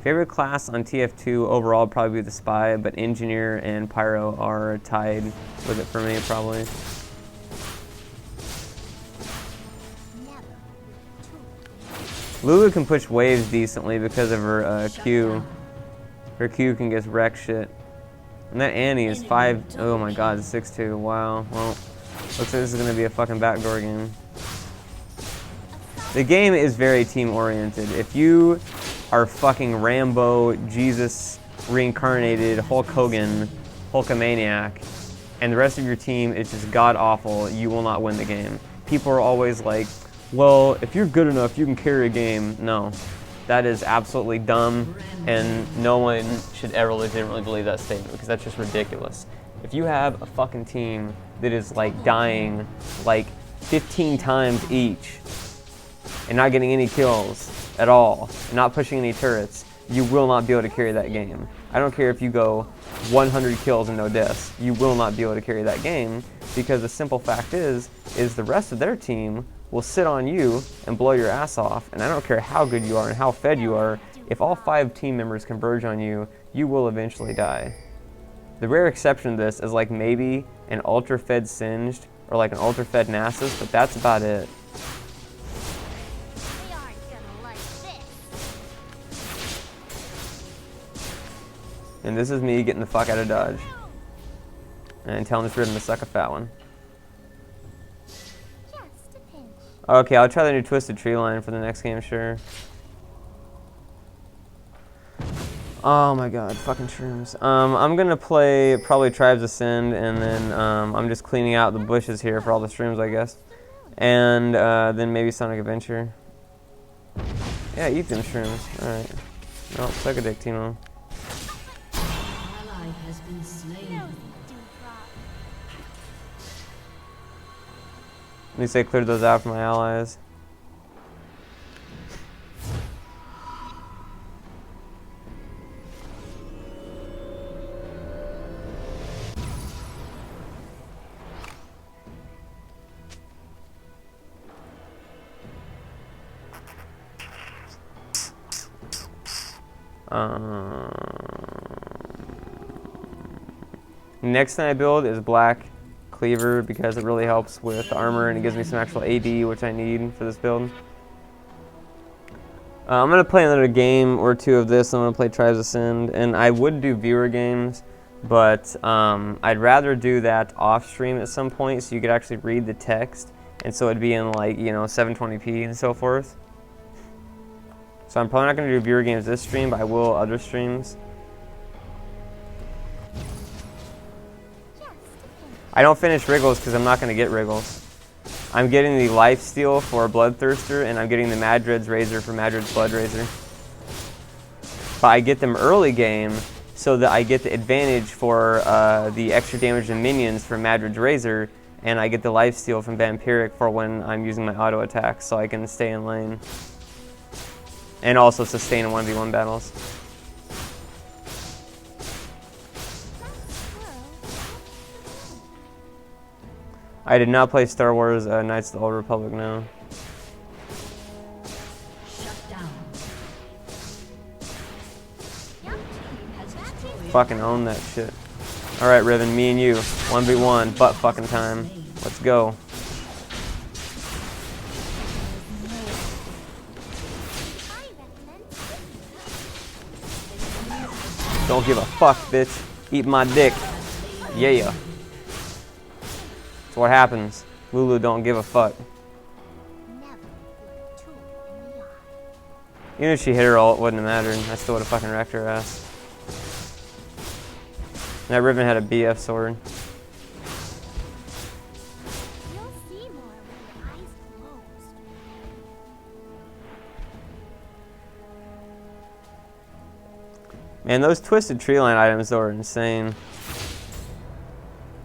Favorite class on TF2 overall would probably be the Spy, but Engineer and Pyro are tied with it for me, probably. Lulu can push waves decently because of her Q. Her Q can just wreck shit. And that Annie is 5, oh my god, 6'2", wow. Well, looks like this is going to be a fucking backdoor game. The game is very team-oriented. If you are fucking Rambo, Jesus, reincarnated, Hulk Hogan, Hulkamaniac, and the rest of your team is just god-awful, you will not win the game. People are always like, well, if you're good enough, you can carry a game. No. That is absolutely dumb, and no one should ever legitimately believe that statement because that's just ridiculous. If you have a fucking team that is like dying like 15 times each and not getting any kills at all, and not pushing any turrets, you will not be able to carry that game. I don't care if you go 100 kills and no deaths, you will not be able to carry that game because the simple fact is the rest of their team will sit on you and blow your ass off, and I don't care how good you are and how fed you are, if all 5 team members converge on you, you will eventually die. The rare exception to this is like maybe an ultra fed singed or like an ultra fed Nasus, but that's about it. They aren't gonna like this. And this is me getting the fuck out of dodge and telling this Riven to suck a fat one. Just a pinch. Okay, I'll try the new Twisted Tree line for the next game, sure. Oh my god, fucking shrooms. I'm gonna play probably Tribes Ascend, and then I'm just cleaning out the bushes here for all the shrooms, I guess. And then maybe Sonic Adventure. Yeah, eat them shrooms. Alright. Nope, suck a dick, Timo. Ally has been slain. At least I cleared those out for my allies. Next thing I build is Black Cleaver because it really helps with the armor and it gives me some actual AD, which I need for this build. I'm going to play another game or two of this. I'm going to play Tribes Ascend, and I would do viewer games, but I'd rather do that off stream at some point so you could actually read the text, and so it'd be in like, you know, 720p and so forth. So I'm probably not going to do viewer games this stream, but I will other streams. I don't finish Wriggles because I'm not going to get Wriggles. I'm getting the Lifesteal for Bloodthirster, and I'm getting the Madred's Razor for Madred's Blood Razor. But I get them early game so that I get the advantage for the extra damage and minions for Madred's Razor, and I get the Lifesteal from Vampiric for when I'm using my auto attack so I can stay in lane. And also sustain in 1v1 battles. I did not play Star Wars Knights of the Old Republic, no. Shut down. Fucking own that shit. Alright, Riven, me and you. 1v1, butt fucking time. Let's go. Don't give a fuck, bitch. Eat my dick. Yeah. That's what happens. Lulu don't give a fuck. Even if she hit her ult, it wouldn't have mattered. I still would have fucking wrecked her ass. That Riven had a BF sword. You'll see more with your eyes closed. Man, those Twisted Tree Line items though are insane.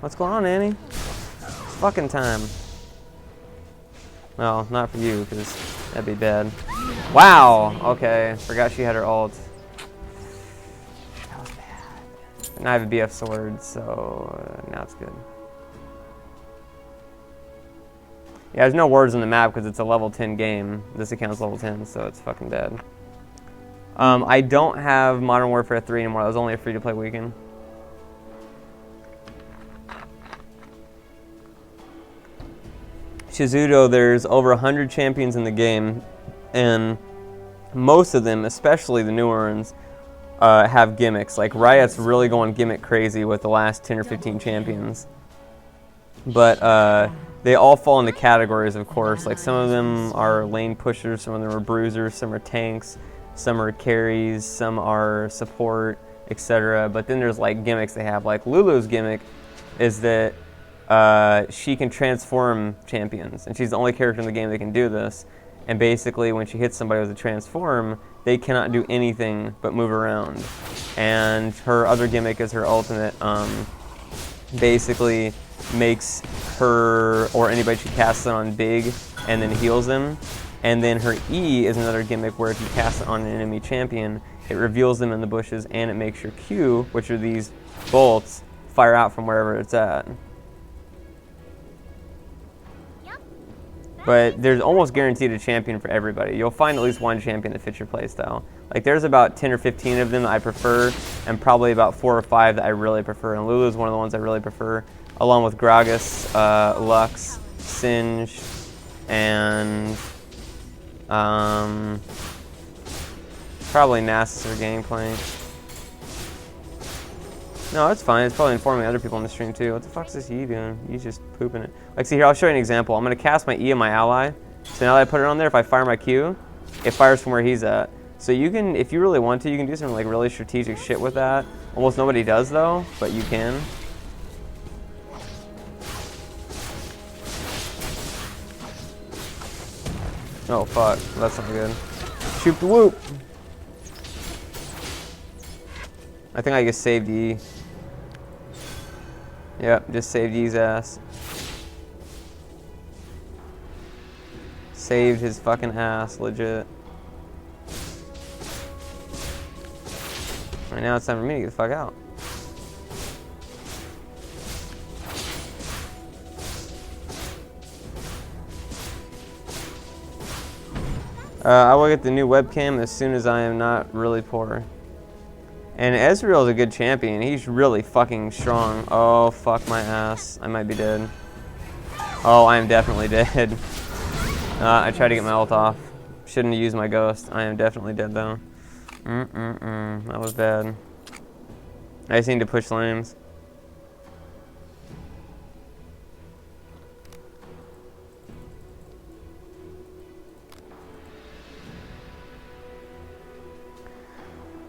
What's going on, Annie? It's fucking time. Well, not for you, because that'd be bad. Wow! Okay, forgot she had her ult. That was bad. And I have a BF sword, so now it's good. Yeah, there's no words on the map because it's a level 10 game. This account's level 10, so it's fucking bad. I don't have Modern Warfare 3 anymore. That was only a free-to-play weekend. Shizudo, there's over 100 champions in the game, and most of them, especially the newer ones, have gimmicks. Like, Riot's really going gimmick crazy with the last 10 or 15 champions. But they all fall into categories, of course. Like, some of them are lane pushers, some of them are bruisers, some are tanks, some are carries, some are support, etc. But then there's like gimmicks they have. Like Lulu's gimmick is that she can transform champions, and she's the only character in the game that can do this. And basically, when she hits somebody with a transform, they cannot do anything but move around. And her other gimmick is her ultimate. Basically, makes her or anybody she casts it on big, and then heals them. And then her E is another gimmick where if you cast it on an enemy champion, it reveals them in the bushes, and it makes your Q, which are these bolts, fire out from wherever it's at. Yep. But there's almost guaranteed a champion for everybody. You'll find at least one champion that fits your playstyle. Like there's about 10 or 15 of them that I prefer, and probably about 4 or 5 that I really prefer. And Lulu's one of the ones I really prefer, along with Gragas, Lux, Singe, and probably Nasus or Gangplank. No, that's fine. It's probably informing other people on the stream too. What the fuck is this E doing? He's just pooping it. Like, see here, I'll show you an example. I'm gonna cast my E on my ally. So now that I put it on there, if I fire my Q, it fires from where he's at. So you can, if you really want to, you can do some like really strategic shit with that. Almost nobody does though, but you can. Oh fuck, that's not good. Shoot the whoop. I think I just saved E. Yep, just saved E's ass. Saved his fucking ass, legit. Right now it's time for me to get the fuck out. I will get the new webcam as soon as I am not really poor. And Ezreal's a good champion. He's really fucking strong. Oh, fuck my ass. I might be dead. Oh, I am definitely dead. I tried to get my ult off. Shouldn't have used my ghost. I am definitely dead, though. That was bad. I just need to push lanes.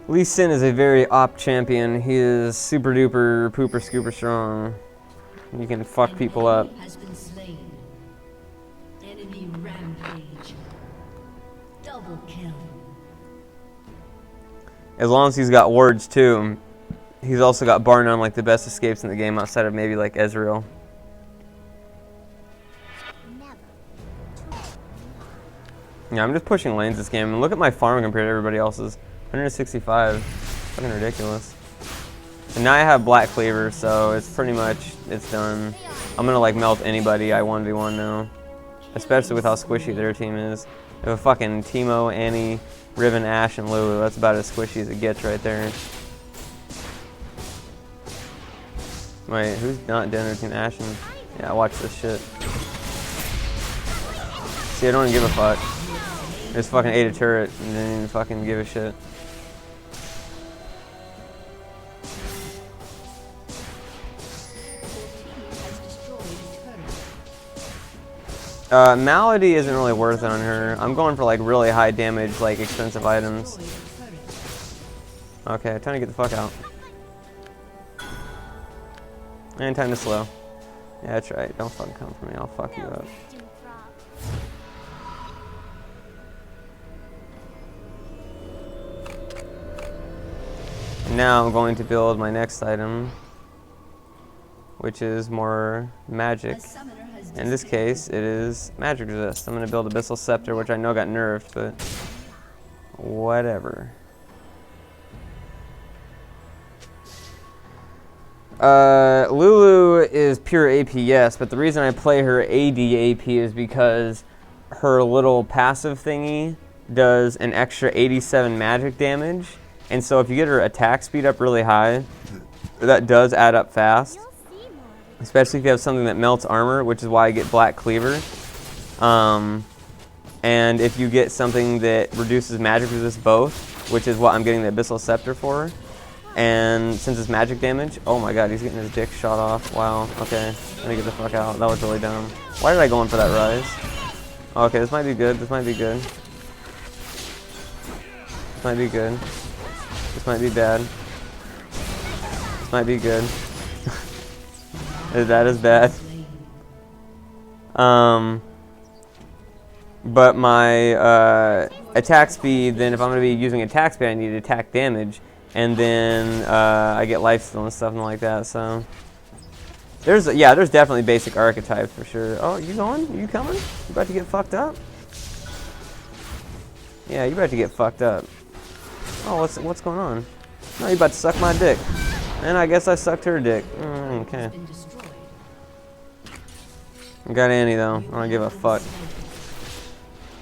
Lee Sin is a very op champion. He is super duper pooper scooper strong. You can fuck people up. Has been slain. Enemy rampage. Double kill. As long as he's got wards too. He's also got bar none like the best escapes in the game outside of maybe like Ezreal. Yeah, I'm just pushing lanes this game. And look at my farm compared to everybody else's. 165. Fucking ridiculous. And now I have Black Cleaver, so it's pretty much, it's done. I'm gonna like melt anybody I 1v1 now. Especially with how squishy their team is. They have a fucking Teemo, Annie, Riven, Ashe, and Lulu. That's about as squishy as it gets right there. Wait, who's not dinner team Ashen? Yeah, watch this shit. See, I don't even give a fuck. I just fucking ate a turret and didn't even fucking give a shit. Malady isn't really worth it on her. I'm going for like really high damage, like expensive items. Okay, time to get the fuck out. And time to slow. Yeah, that's right. Don't fucking come for me. I'll fuck you up. Now I'm going to build my next item, which is more magic. In this case, it is magic resist. I'm going to build Abyssal Scepter, which I know got nerfed, but whatever. Lulu is pure AP, yes, but the reason I play her AD AP is because her little passive thingy does an extra 87 magic damage. And so if you get her attack speed up really high, that does add up fast. Especially if you have something that melts armor, which is why I get Black Cleaver. And if you get something that reduces magic resist both, which is what I'm getting the Abyssal Scepter for. And since it's magic damage, oh my god, he's getting his dick shot off. Wow, okay. Let me get the fuck out. That was really dumb. Why did I go in for that rise? Okay, this might be good. This might be good. This might be good. This might be bad. This might be good. That is bad. But my attack speed, then if I'm going to be using attack speed, I need attack damage. And then I get lifesteal and stuff and like that, so. There's definitely basic archetypes for sure. Oh, you going? You coming? You about to get fucked up? Yeah, you about to get fucked up. Oh, what's going on? No, you about to suck my dick. And I guess I sucked her dick. Okay. Got Annie though. I don't give a fuck.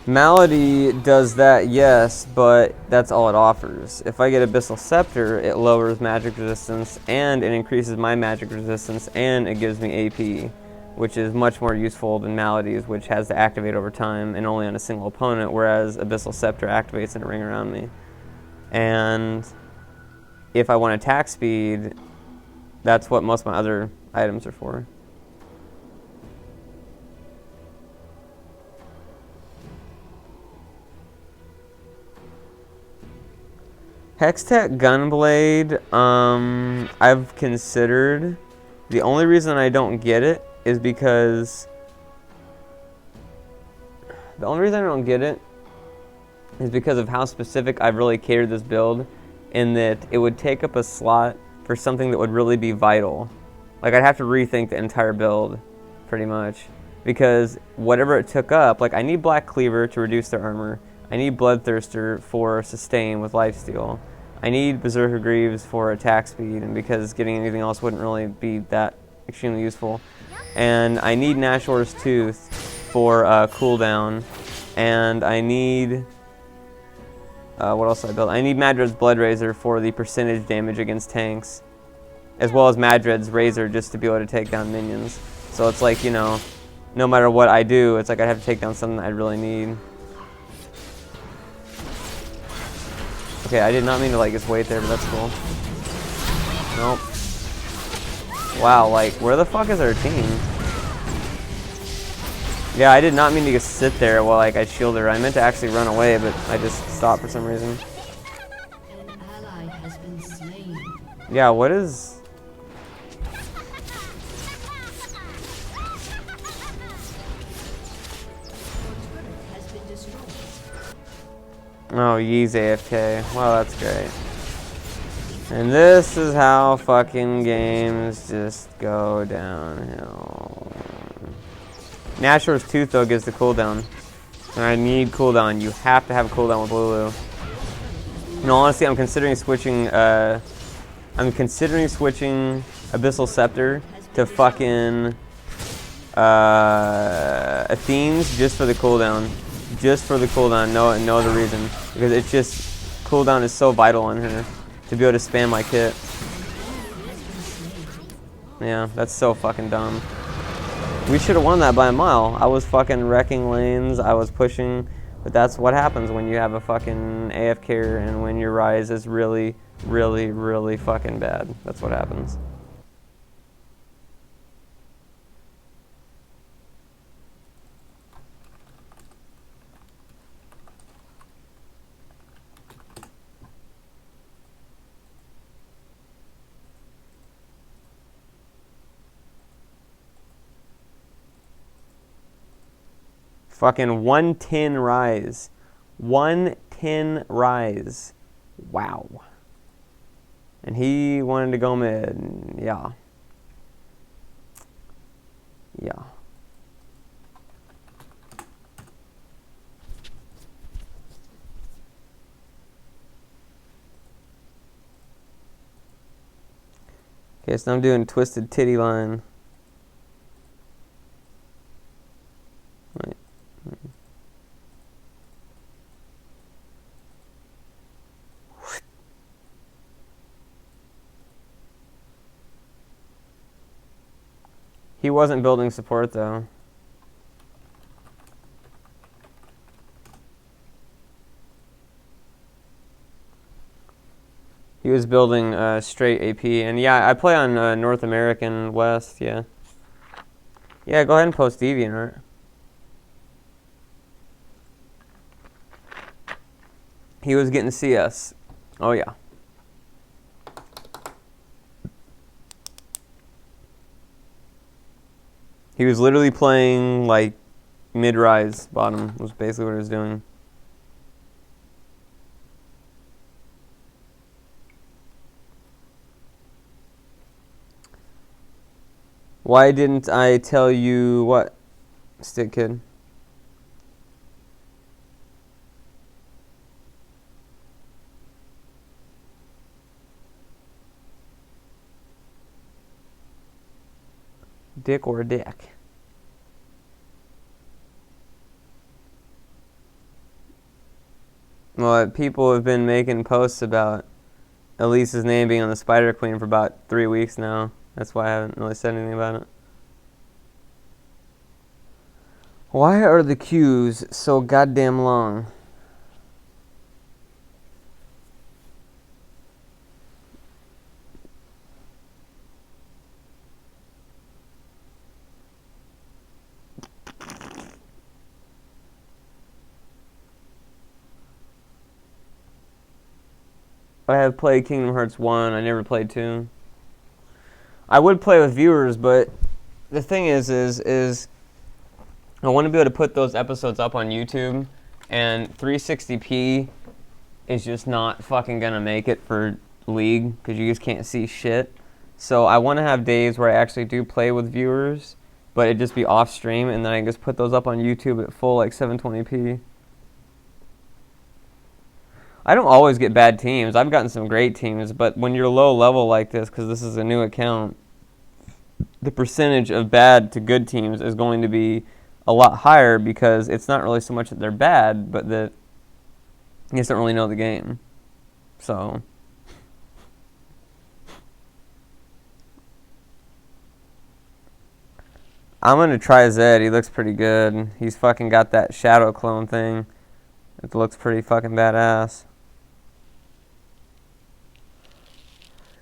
Malady does that, yes, but that's all it offers. If I get Abyssal Scepter, it lowers magic resistance, and it increases my magic resistance, and it gives me AP, which is much more useful than Malady's, which has to activate over time and only on a single opponent, whereas Abyssal Scepter activates in a ring around me. And if I want attack speed, that's what most of my other items are for. Hextech Gunblade, I've considered. The only reason I don't get it is because... The only reason I don't get it is because of how specific I've really catered this build, in that it would take up a slot for something that would really be vital. Like, I'd have to rethink the entire build, pretty much. Because whatever it took up, like, I need Black Cleaver to reduce their armor. I need Bloodthirster for sustain with lifesteal. I need Berserker Greaves for attack speed, and because getting anything else wouldn't really be that extremely useful. And I need Nashor's Tooth for cooldown. And I need... what else did I build? I need Madred's Blood Razor for the percentage damage against tanks, as well as Madred's Razor just to be able to take down minions. So it's like, you know, no matter what I do, it's like I have to take down something that I really need. Okay, I did not mean to like just wait there, but that's cool. Nope. Wow, like, where the fuck is our team? Yeah, I did not mean to just sit there while like I shielded her. I meant to actually run away, but I just stopped for some reason. An ally has been slain. Yeah, what is... Has been destroyed. Oh, Yee's AFK. Wow, that's great. And this is how fucking games just go downhill. Nashor's Tooth, though, gives the cooldown. And I need cooldown. You have to have a cooldown with Lulu. No, honestly, I'm considering switching, Abyssal Scepter to fucking, Athene's just for the cooldown. Just for the cooldown, no other reason. Because it's just, cooldown is so vital on her to be able to spam my kit. Yeah, that's so fucking dumb. We should have won that by a mile. I was fucking wrecking lanes, I was pushing, but that's what happens when you have a fucking AFK and when your rise is really, really, really fucking bad. That's what happens. Fucking 110 rise. 110 rise. Wow. And he wanted to go mid. Yeah. Yeah. Okay, so I'm doing Twisted Titty Line. Wait. He wasn't building support though. He was building straight AP, and yeah, I play on North American West. Yeah. Yeah, go ahead and post DeviantArt. He was getting CS. Oh yeah. He was literally playing like mid-rise bottom was basically what he was doing. Why didn't I tell you what, Stick Kid? Dick or dick? Well, people have been making posts about Elise's name being on the Spider Queen for about 3 weeks now. That's why I haven't really said anything about it. Why are the queues so goddamn long? I have played Kingdom Hearts 1. I never played 2. I would play with viewers, but the thing is I want to be able to put those episodes up on YouTube, and 360p is just not fucking gonna make it for League because you just can't see shit. So I want to have days where I actually do play with viewers, but it just be off stream, and then I can just put those up on YouTube at full like 720p. I don't always get bad teams. I've gotten some great teams, but when you're low level like this, because this is a new account, the percentage of bad to good teams is going to be a lot higher because it's not really so much that they're bad, but that you just don't really know the game. So I'm going to try Zed. He looks pretty good. He's fucking got that shadow clone thing. It looks pretty fucking badass.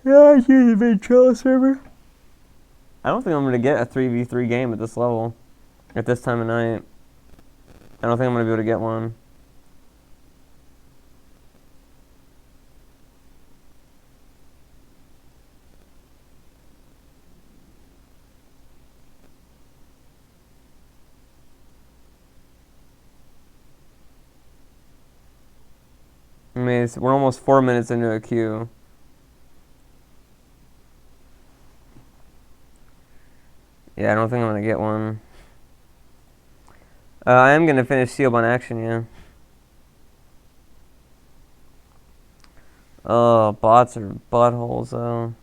Yeah, I see the Ventrella server. I don't think I'm going to get a 3v3 game at this level. At this time of night. I don't think I'm going to be able to get one. I mean, we're almost 4 minutes into a queue. Yeah, I don't think I'm going to get one. I am going to finish Sealbound Action, yeah. Oh, bots are buttholes, though.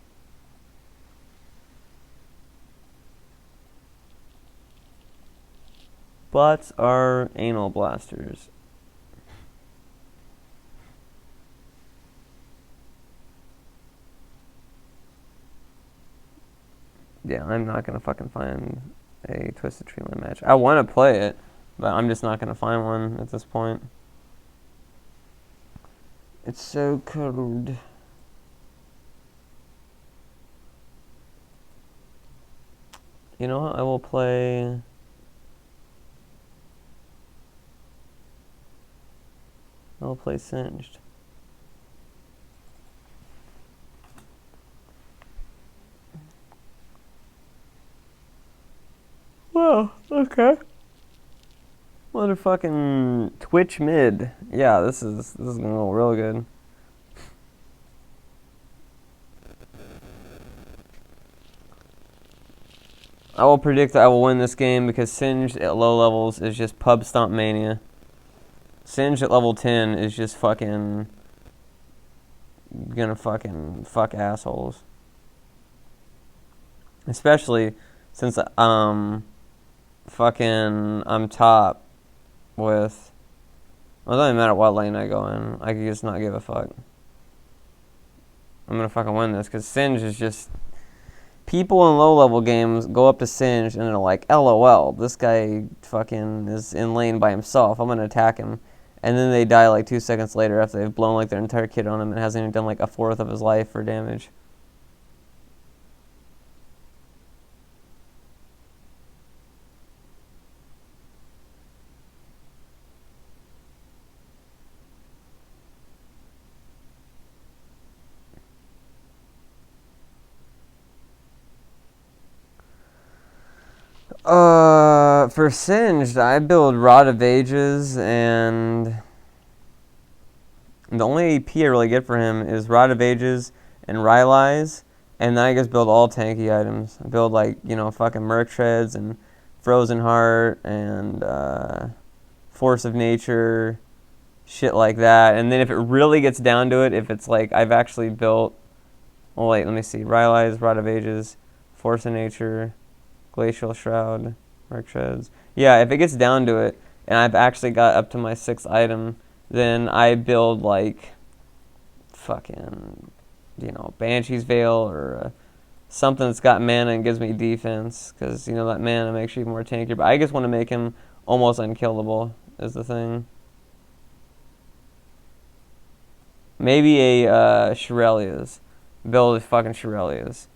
Bots are anal blasters. Yeah, I'm not going to fucking find a Twisted Tree Line match. I want to play it, but I'm just not going to find one at this point. It's so cold. You know what? I will play... I'll play Singed. Whoa, okay. Motherfucking Twitch mid. Yeah, this is gonna go real good. I will predict that I will win this game because Singed at low levels is just pub stomp mania. Singed at level 10 is just fucking gonna fucking fuck assholes. Especially since fucking I'm top with, well, it doesn't matter what lane I go in. I could just not give a fuck. I'm gonna fucking win this because Singed is just, people in low level games go up to Singed and they're like, LOL, this guy fucking is in lane by himself. I'm gonna attack him. And then they die like 2 seconds later after they've blown like their entire kit on him and hasn't even done like a fourth of his life for damage. For Singed, I build Rod of Ages, and the only AP I really get for him is Rod of Ages and Rylai's, and then I just build all tanky items. I build like, you know, fucking Merc Shreds and Frozen Heart and Force of Nature, shit like that. And then if it really gets down to it, if it's like I've actually built, oh wait, let me see, Rylai's, Rod of Ages, Force of Nature, Glacial Shroud, Merc Shreds. Yeah, if it gets down to it, and I've actually got up to my 6th item, then I build like fucking, Banshee's Veil or something that's got mana and gives me defense, because that mana makes you more tankier. But I just want to make him almost unkillable is the thing. Maybe a Shirelia's. Build a fucking Shirelia's.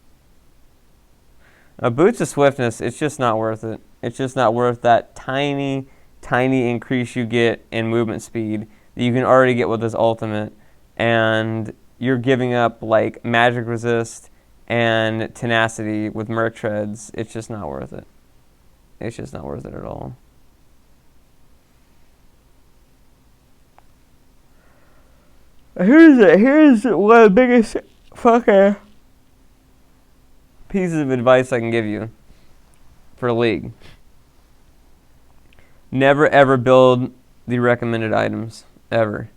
Boots of Swiftness, it's just not worth it. It's just not worth that tiny increase you get in movement speed that you can already get with this ultimate. And you're giving up like magic resist and tenacity with Merc Treads. It's just not worth it. It's just not worth it at all. Here's one of the biggest fucking pieces of advice I can give you for League. Never ever build the recommended items. Ever.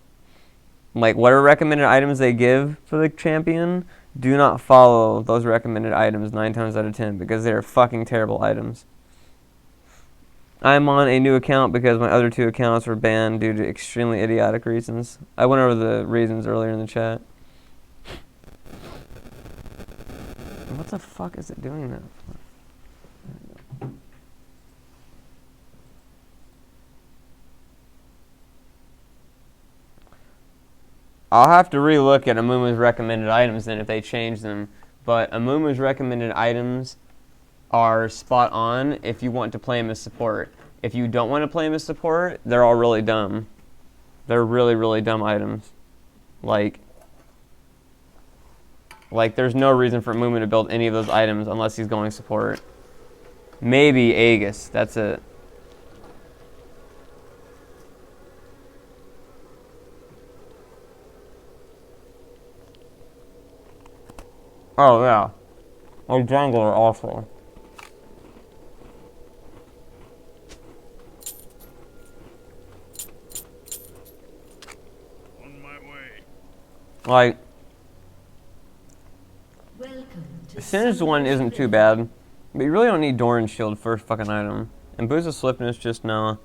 Like, whatever recommended items they give for the champion, do not follow those recommended items 9 times out of 10, because they are fucking terrible items. I'm on a new account because my other 2 accounts were banned due to extremely idiotic reasons. I went over the reasons earlier in the chat. What the fuck is it doing that for? I'll have to relook at Amumu's recommended items then if they change them. But Amumu's recommended items are spot on if you want to play him as support. If you don't want to play him as support, they're all really dumb. They're really, really dumb items. Like there's no reason for Amumu to build any of those items unless he's going support. Maybe Aegis, that's it. Oh yeah. Our jungle are awful. On my way. Like, Welcome to Singed one isn't too bad, but you really don't need Doran's Shield first fucking item. And Boost of Swiftness, just no.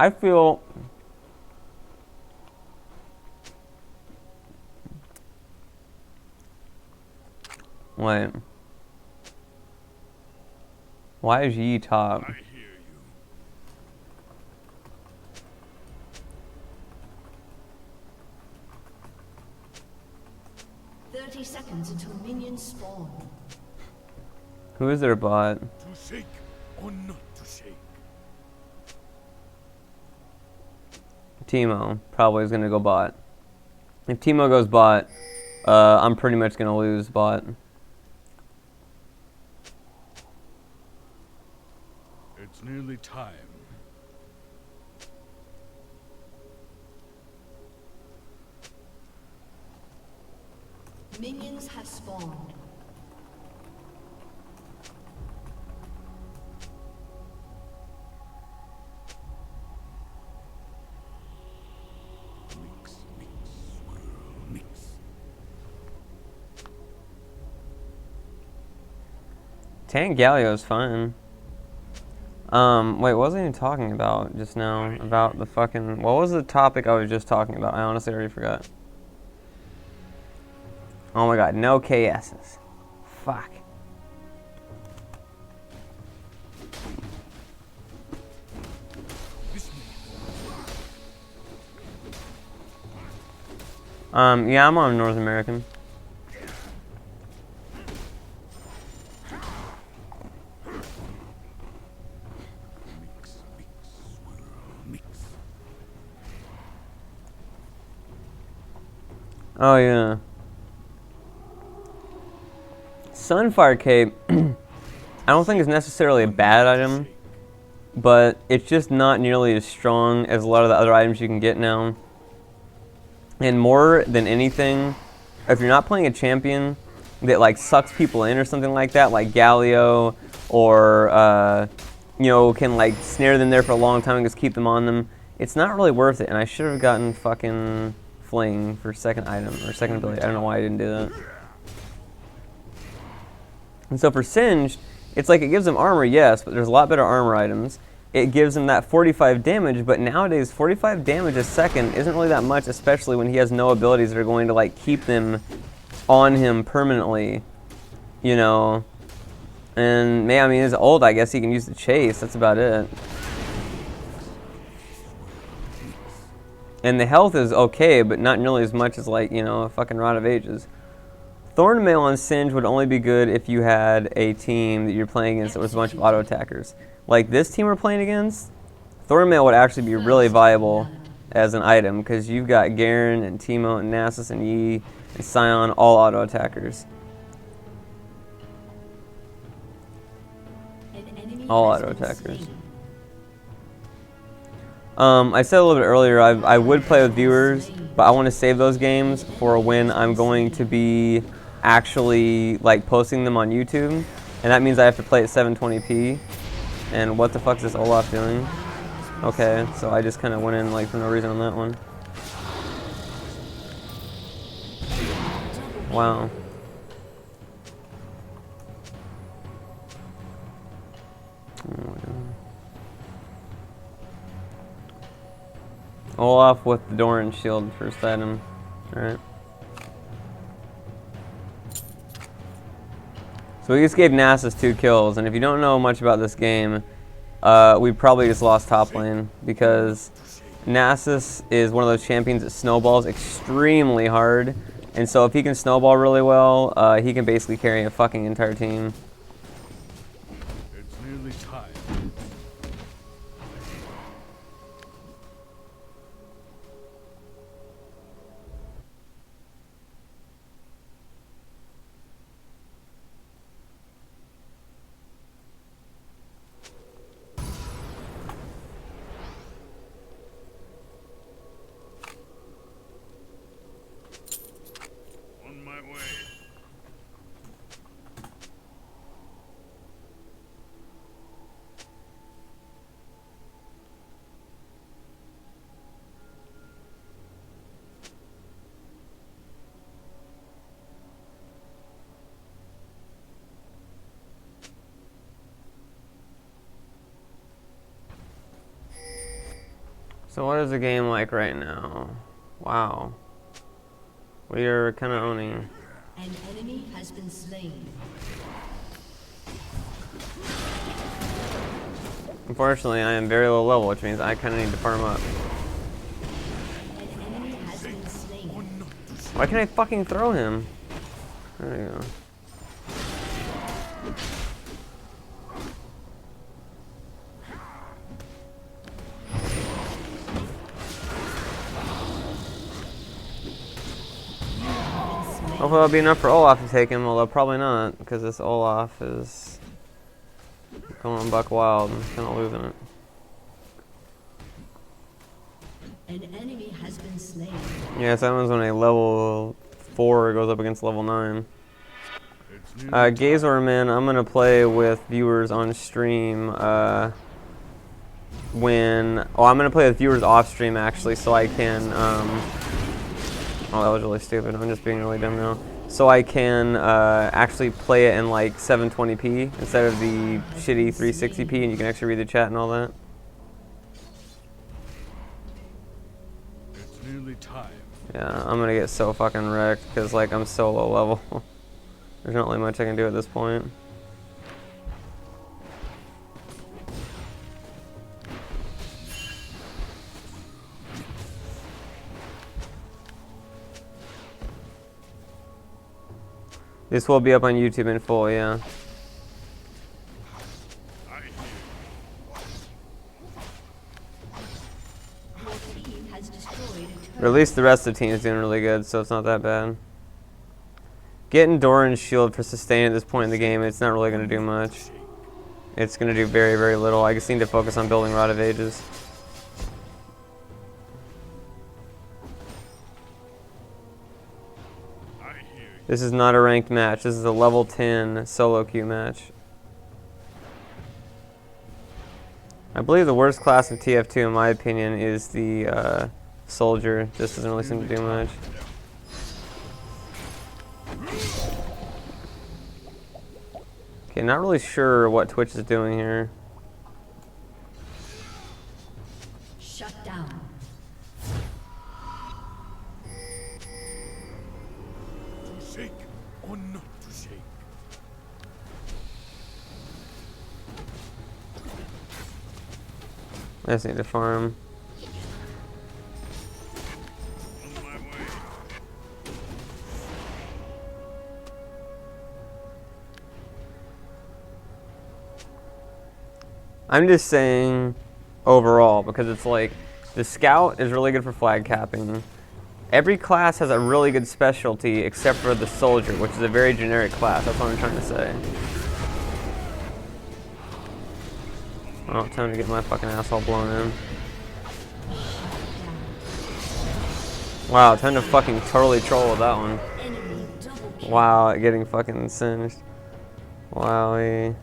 I feel... Wait. Why is Yi top? I hear you. seconds until minions spawn. Who is their bot? To shake or not to shake. Teemo probably is going to go bot. If Teemo goes bot, I'm pretty much going to lose bot. It's nearly time. Minions have spawned. Mix, mix, swirl, mix. Tank Galio is fine. Wait, what was I even talking about just now? About the fucking... What was the topic I was just talking about? I honestly already forgot. Oh my god, no KSs. Fuck. Yeah, I'm on North American. Mix, mix, swirl, mix. Oh yeah. Sunfire Cape, I don't think is necessarily a bad item, but it's just not nearly as strong as a lot of the other items you can get now. And more than anything, if you're not playing a champion that like sucks people in or something like that, like Galio, or can like snare them there for a long time and just keep them on them, it's not really worth it. And I should have gotten fucking Fling for second item or second ability. I don't know why I didn't do that. And so for Singed, it's like it gives them armor, yes, but there's a lot better armor items. it gives him that 45 damage, but nowadays 45 damage a second isn't really that much, especially when he has no abilities that are going to like keep them on him permanently, you know. And man, I mean, he's old, I guess he can use the chase, that's about it. And the health is okay, but not nearly as much as like, you know, a fucking Rod of Ages. Thornmail on Singe would only be good if you had a team that you're playing against that was a bunch of auto attackers. Like this team we're playing against, Thornmail would actually be really viable as an item because you've got Garen and Teemo and Nasus and Yi and Sion, all auto attackers. All auto attackers. I said a little bit earlier, I would play with viewers, but I want to save those games for when I'm going to be actually like posting them on YouTube, and that means I have to play at 720p. And what the fuck is this Olaf doing? Okay, so I just kind of went in like for no reason on that one. Wow. Olaf with the Doran shield, first item. Alright. So we just gave Nasus 2 kills, and if you don't know much about this game, we probably just lost top lane, because Nasus is one of those champions that snowballs extremely hard, and so if he can snowball really well, he can basically carry a fucking entire team. It's nearly time. On my way. So what is the game like right now? Wow. We are kind of owning. An enemy has been slain. Unfortunately, I am very low level, which means I kind of need to farm up. An enemy has been slain. Why can't I fucking throw him? There you go. Hopefully that'll be enough for Olaf to take him, although probably not, because this Olaf is going buck wild and kind of losing it. An enemy has been slain. Yeah, so that one's when a level 4 goes up against level 9. Gazorman, I'm going to play with viewers on stream I'm going to play with viewers off stream actually, so I can, oh, that was really stupid. I'm just being really dumb now. So I can actually play it in like 720p instead of the shitty 360p, and you can actually read the chat and all that. It's nearly time. Yeah, I'm gonna get so fucking wrecked because like I'm so low level. There's not really much I can do at this point. This will be up on YouTube in full, yeah. I hear. Your team has destroyed a Or at least the rest of the team is doing really good, so it's not that bad. Getting Doran's shield for sustain at this point in the game, it's not really going to do much. It's going to do very, very little. I just need to focus on building Rod of Ages. This is not a ranked match. This is a level 10 solo queue match. I believe the worst class of TF2, in my opinion, is the soldier. This doesn't really seem to do much. Okay, not really sure what Twitch is doing here. shake or not to shake. I just need to farm. On my way. I'm just saying overall because it's like the scout is really good for flag capping. Every class has a really good specialty except for the soldier, which is a very generic class. That's what I'm trying to say. Oh, time to get my fucking asshole blown in. Wow, time to fucking totally troll with that one. Enemy double kill. Wow, getting fucking singed. Wowie.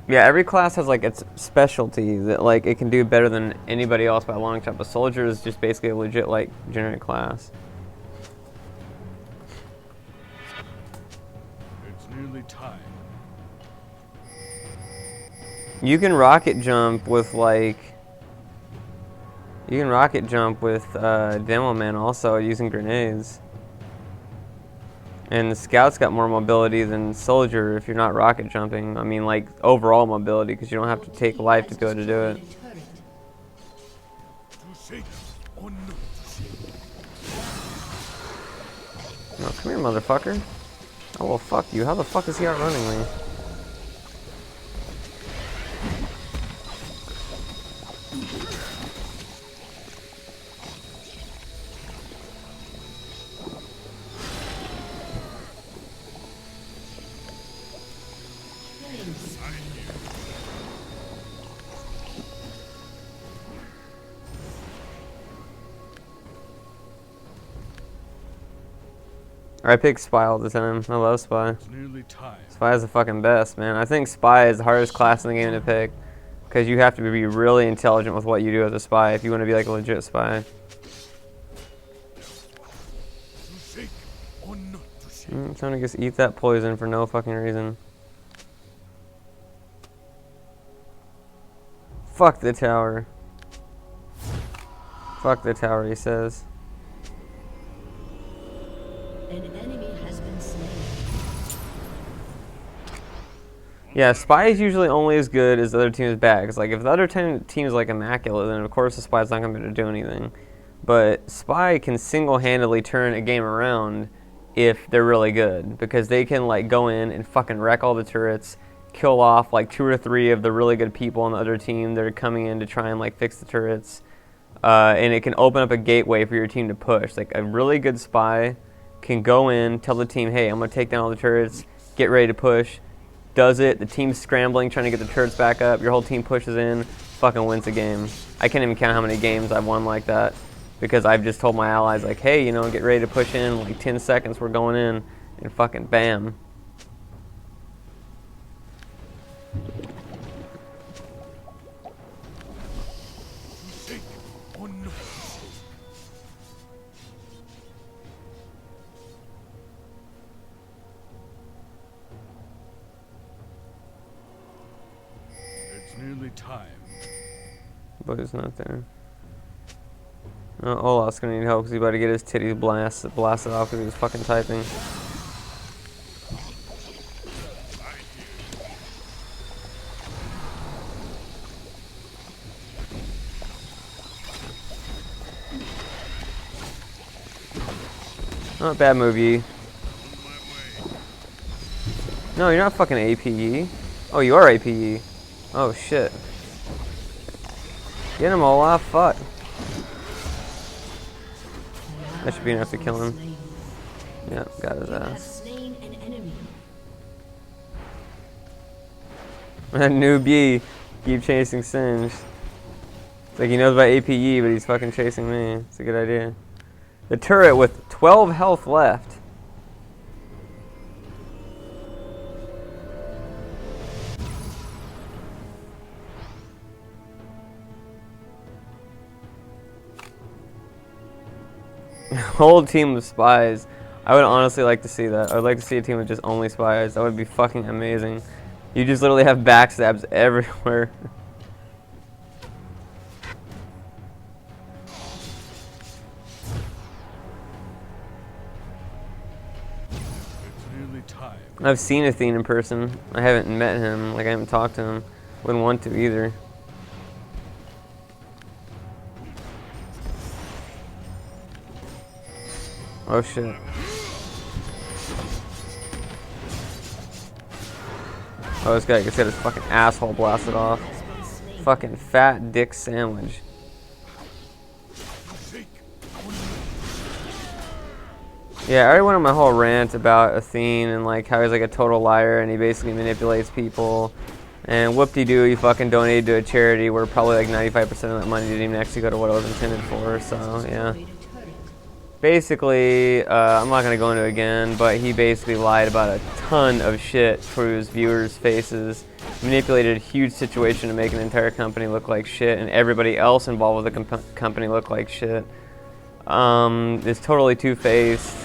Yeah, every class has like its specialty that like it can do better than anybody else by a long shot. But soldier is just basically a legit like generic class. It's nearly time. You can rocket jump with like. You can rocket jump with Demo Man also using grenades. And the scout's got more mobility than soldier if you're not rocket jumping. I mean, like overall mobility because you don't have to take life to be able to do it. To shake or not to shake. No, come here, motherfucker. Oh well, fuck you. How the fuck is he outrunning me? I pick Spy all the time. I love Spy. It's nearly time. Spy is the fucking best, man. I think Spy is the hardest class in the game to pick because you have to be really intelligent with what you do as a spy if you want to be like a legit spy. To shake or not to shake. Trying to just eat that poison for no fucking reason. Fuck the tower. Fuck the tower, he says. An enemy has been slain. Yeah, Spy is usually only as good as the other team is bad. Because like, if the other team is like immaculate, then of course the Spy's not going to be able to do anything. But Spy can single-handedly turn a game around if they're really good. Because they can like go in and fucking wreck all the turrets, kill off like 2 or 3 of the really good people on the other team that are coming in to try and like fix the turrets. And it can open up a gateway for your team to push. Like a really good Spy can go in, tell the team, hey, I'm going to take down all the turrets, get ready to push. Does it, the team's scrambling, trying to get the turrets back up, your whole team pushes in, fucking wins the game. I can't even count how many games I've won like that because I've just told my allies, like, hey, you know, get ready to push in, like 10 seconds, we're going in, and fucking bam. To shake or not to shake. It's nearly time. But it's not there. Olaf's gonna need help because he's about to get his titties blasted off because he was fucking typing. Not a bad move, Yi. No, you're not fucking AP Yi. Oh, you are AP Yi. Oh, shit. Get him, Olaf. Fuck. That should be enough to kill him. Slain. Yeah, got his You have ass. slain an enemy. Noob Yi. Keep chasing Singe. It's like he knows about AP Yi, but he's fucking chasing me. It's a good idea. The turret with 12 health left. Whole team of spies. I would honestly like to see that. I would like to see a team with just only spies. That would be fucking amazing. You just literally have backstabs everywhere. I've seen Athene in person. I haven't met him. Like, I haven't talked to him. Wouldn't want to either. Oh shit. Oh, this guy just got his fucking asshole blasted off. Fucking fat dick sandwich. Yeah, I already went on my whole rant about Athene and like how he's like a total liar and he basically manipulates people. And whoop-de-doo, he fucking donated to a charity where probably like 95% of that money didn't even actually go to what it was intended for, so yeah. Basically, I'm not going to go into it again, but he basically lied about a ton of shit for his viewers' faces, manipulated a huge situation to make an entire company look like shit, and everybody else involved with the company look like shit. It's totally two-faced.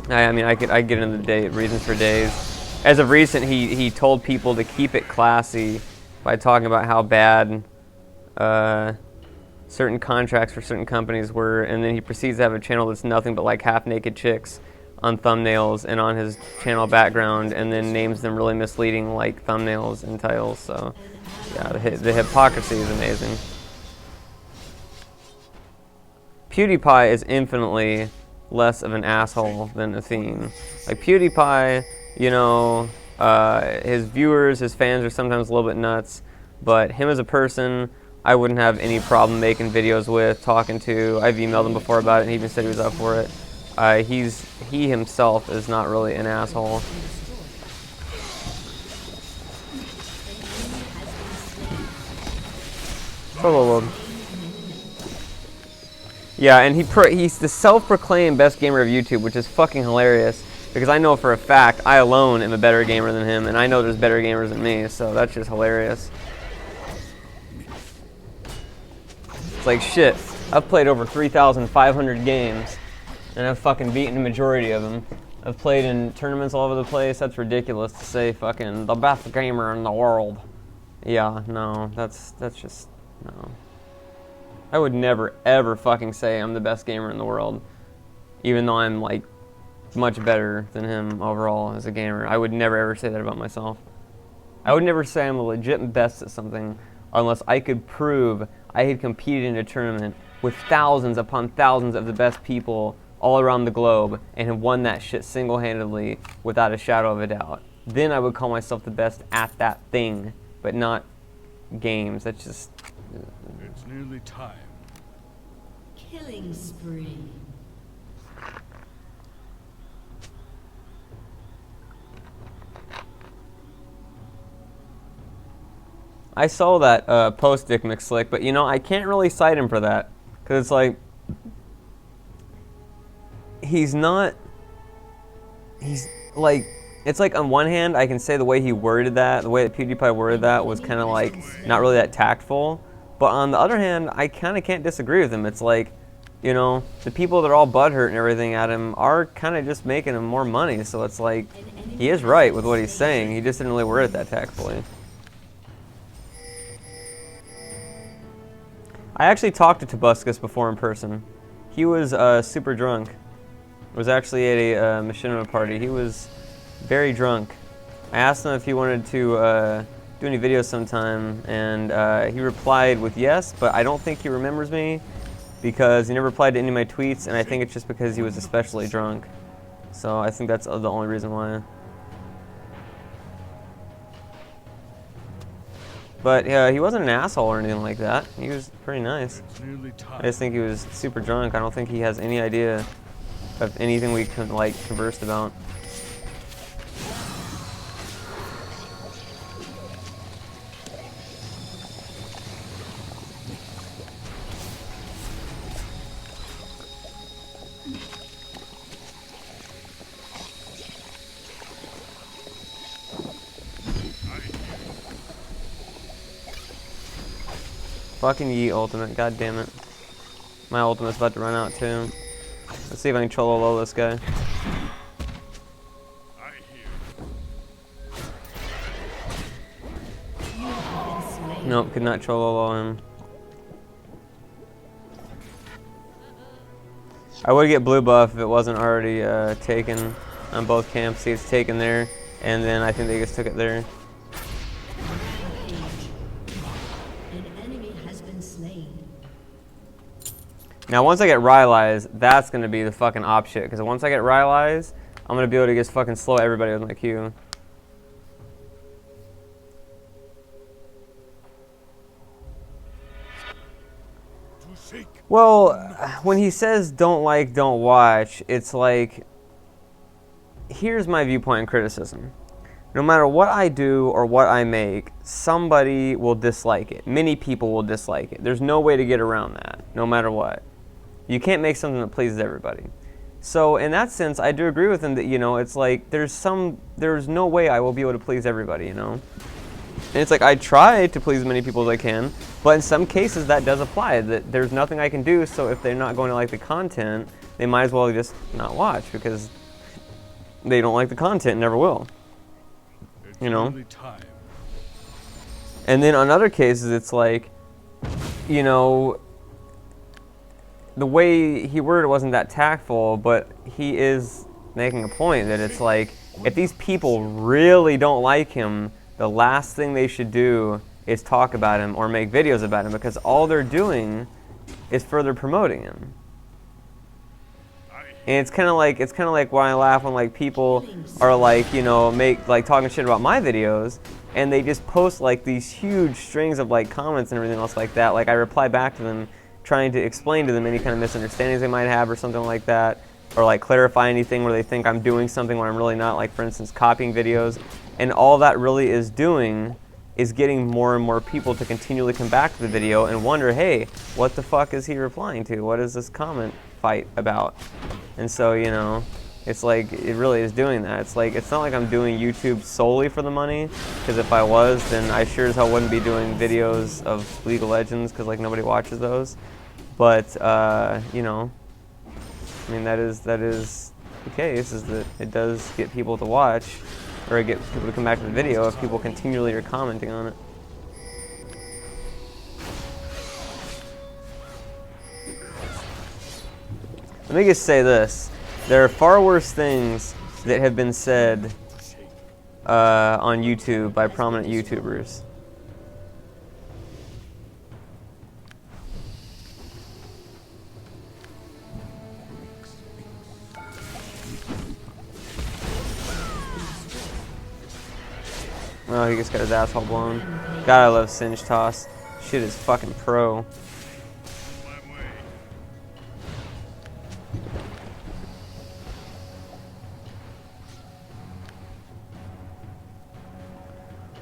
I mean, I get into the reasons for days. As of recent, he told people to keep it classy by talking about how bad certain contracts for certain companies were, and then he proceeds to have a channel that's nothing but like half-naked chicks on thumbnails and on his channel background, and then names them really misleading like thumbnails and titles. So yeah, the hypocrisy is amazing. PewDiePie is infinitely less of an asshole than Athene. Like PewDiePie, you know, his viewers, his fans are sometimes a little bit nuts, but him as a person, I wouldn't have any problem making videos with, talking to. I've emailed him before about it, and he even said he was up for it. He himself is not really an asshole. Yeah, and he's the self-proclaimed best gamer of YouTube, which is fucking hilarious. Because I know for a fact, I alone am a better gamer than him, and I know there's better gamers than me, so that's just hilarious. It's like, shit, I've played over 3,500 games, and I've fucking beaten the majority of them. I've played in tournaments all over the place. That's ridiculous to say fucking the best gamer in the world. Yeah, no, that's just, no. I would never, ever fucking say I'm the best gamer in the world, even though I'm, like, much better than him overall as a gamer. I would never, ever say that about myself. I would never say I'm a legit best at something unless I could prove I had competed in a tournament with thousands upon thousands of the best people all around the globe and have won that shit single-handedly without a shadow of a doubt. Then I would call myself the best at that thing, but not games. That's just... It's nearly time. Killing spree. I saw that post Dick McSlick, but you know, I can't really cite him for that. Because it's like, he's like, it's like on one hand, I can say the way he worded that, the way that PewDiePie worded that was kind of like, not really that tactful. But on the other hand, I kind of can't disagree with him. It's like, you know, the people that are all butthurt and everything at him are kind of just making him more money. So it's like, he is right with what he's saying. He just didn't really word it that tactfully. I actually talked to Tobuscus before in person. He was super drunk. It was actually at a machinima party. He was very drunk. I asked him if he wanted to do any videos sometime, and he replied with yes, but I don't think he remembers me because he never replied to any of my tweets, and I think it's just because he was especially drunk. So I think that's the only reason why. But he wasn't an asshole or anything like that. He was pretty nice. I just think he was super drunk. I don't think he has any idea of anything we conversed about. Fucking Yi ultimate, god damn it. My ultimate's about to run out too. Let's see if I can Chololo this guy. Nope, could not Chololo him. I would get blue buff if it wasn't already taken. on both camps. He gets taken there, and then I think they just took it there. An enemy has been slain. Now, once I get Rylai's, that's going to be the fucking op shit. Because once I get Rylai's, I'm going to be able to just fucking slow everybody with my Q. Well, when he says don't like, don't watch, it's like, here's my viewpoint and criticism. No matter what I do or what I make, somebody will dislike it. Many people will dislike it. There's no way to get around that, no matter what. You can't make something that pleases everybody. So in that sense, I do agree with him that, you know, it's like there's no way I will be able to please everybody, you know? And it's like I try to please as many people as I can, but in some cases that does apply, that there's nothing I can do, so if they're not going to like the content, they might as well just not watch because they don't like the content and never will. You know? And then on other cases, it's like, you know, the way he worded it wasn't that tactful, but he is making a point that it's like, if these people really don't like him, the last thing they should do is talk about him or make videos about him, because all they're doing is further promoting him. And it's kind of like when I laugh when like people are like, you know, talking shit about my videos, and they just post like these huge strings of like comments and everything else like that. Like I reply back to them, trying to explain to them any kind of misunderstandings they might have or something like that, or like clarify anything where they think I'm doing something where I'm really not, like for instance copying videos. And all that really is doing is getting more and more people to continually come back to the video and wonder, hey, what the fuck is he replying to? What is this comment fight about? And so, you know, it's like, it really is doing that. It's like, it's not like I'm doing YouTube solely for the money, because if I was, then I sure as hell wouldn't be doing videos of League of Legends, because like nobody watches those. But, you know, I mean, that is the case, is that it does get people to watch, or get people to come back to the video if people continually are commenting on it. Let me just say this. There are far worse things that have been said on YouTube by prominent YouTubers. Oh, he just got his asshole blown. God, I love Singe Toss. Shit is fucking pro.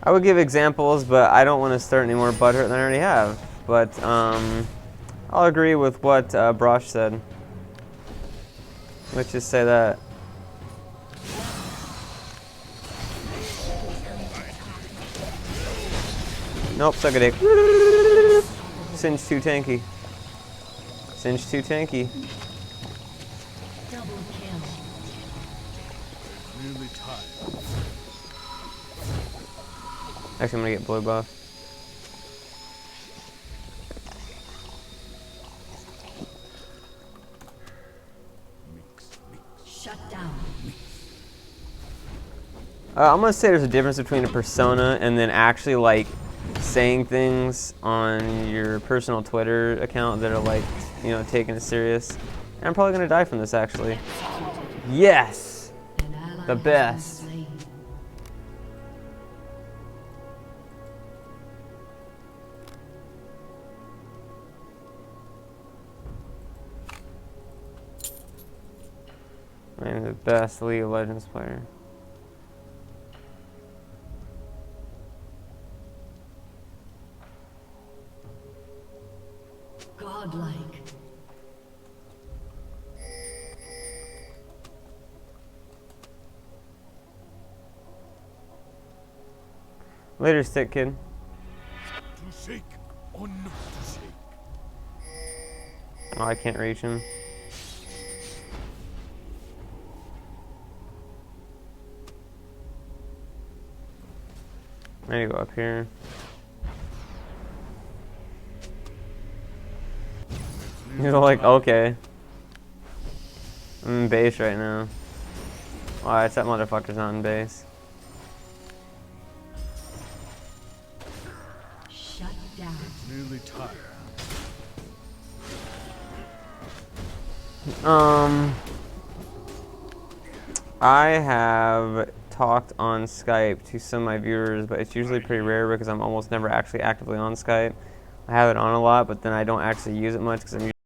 I would give examples, but I don't want to start any more butthurt than I already have. But I'll agree with what Brosh said. Let's just say that. Nope, suck a dick. Singe too tanky. Singe too tanky. Double kill. Nearly tired. Actually, I'm gonna get blue buff. Shut down. I'm gonna say there's a difference between a persona and then actually like saying things on your personal Twitter account that are like, you know, taking it serious. And I'm probably gonna die from this actually. Yes! An ally The has best. been slain. I'm the best League of Legends player. Godlike. Later, stick kid. To shake or not to shake. Oh, I can't reach him. I need to go up here. You're like, okay. I'm in base right now. Alright, that motherfucker's not in base. Shut down. Clearly tired. I have talked on Skype to some of my viewers, but it's usually pretty rare because I'm almost never actually actively on Skype. I have it on a lot, but then I don't actually use it much because I'm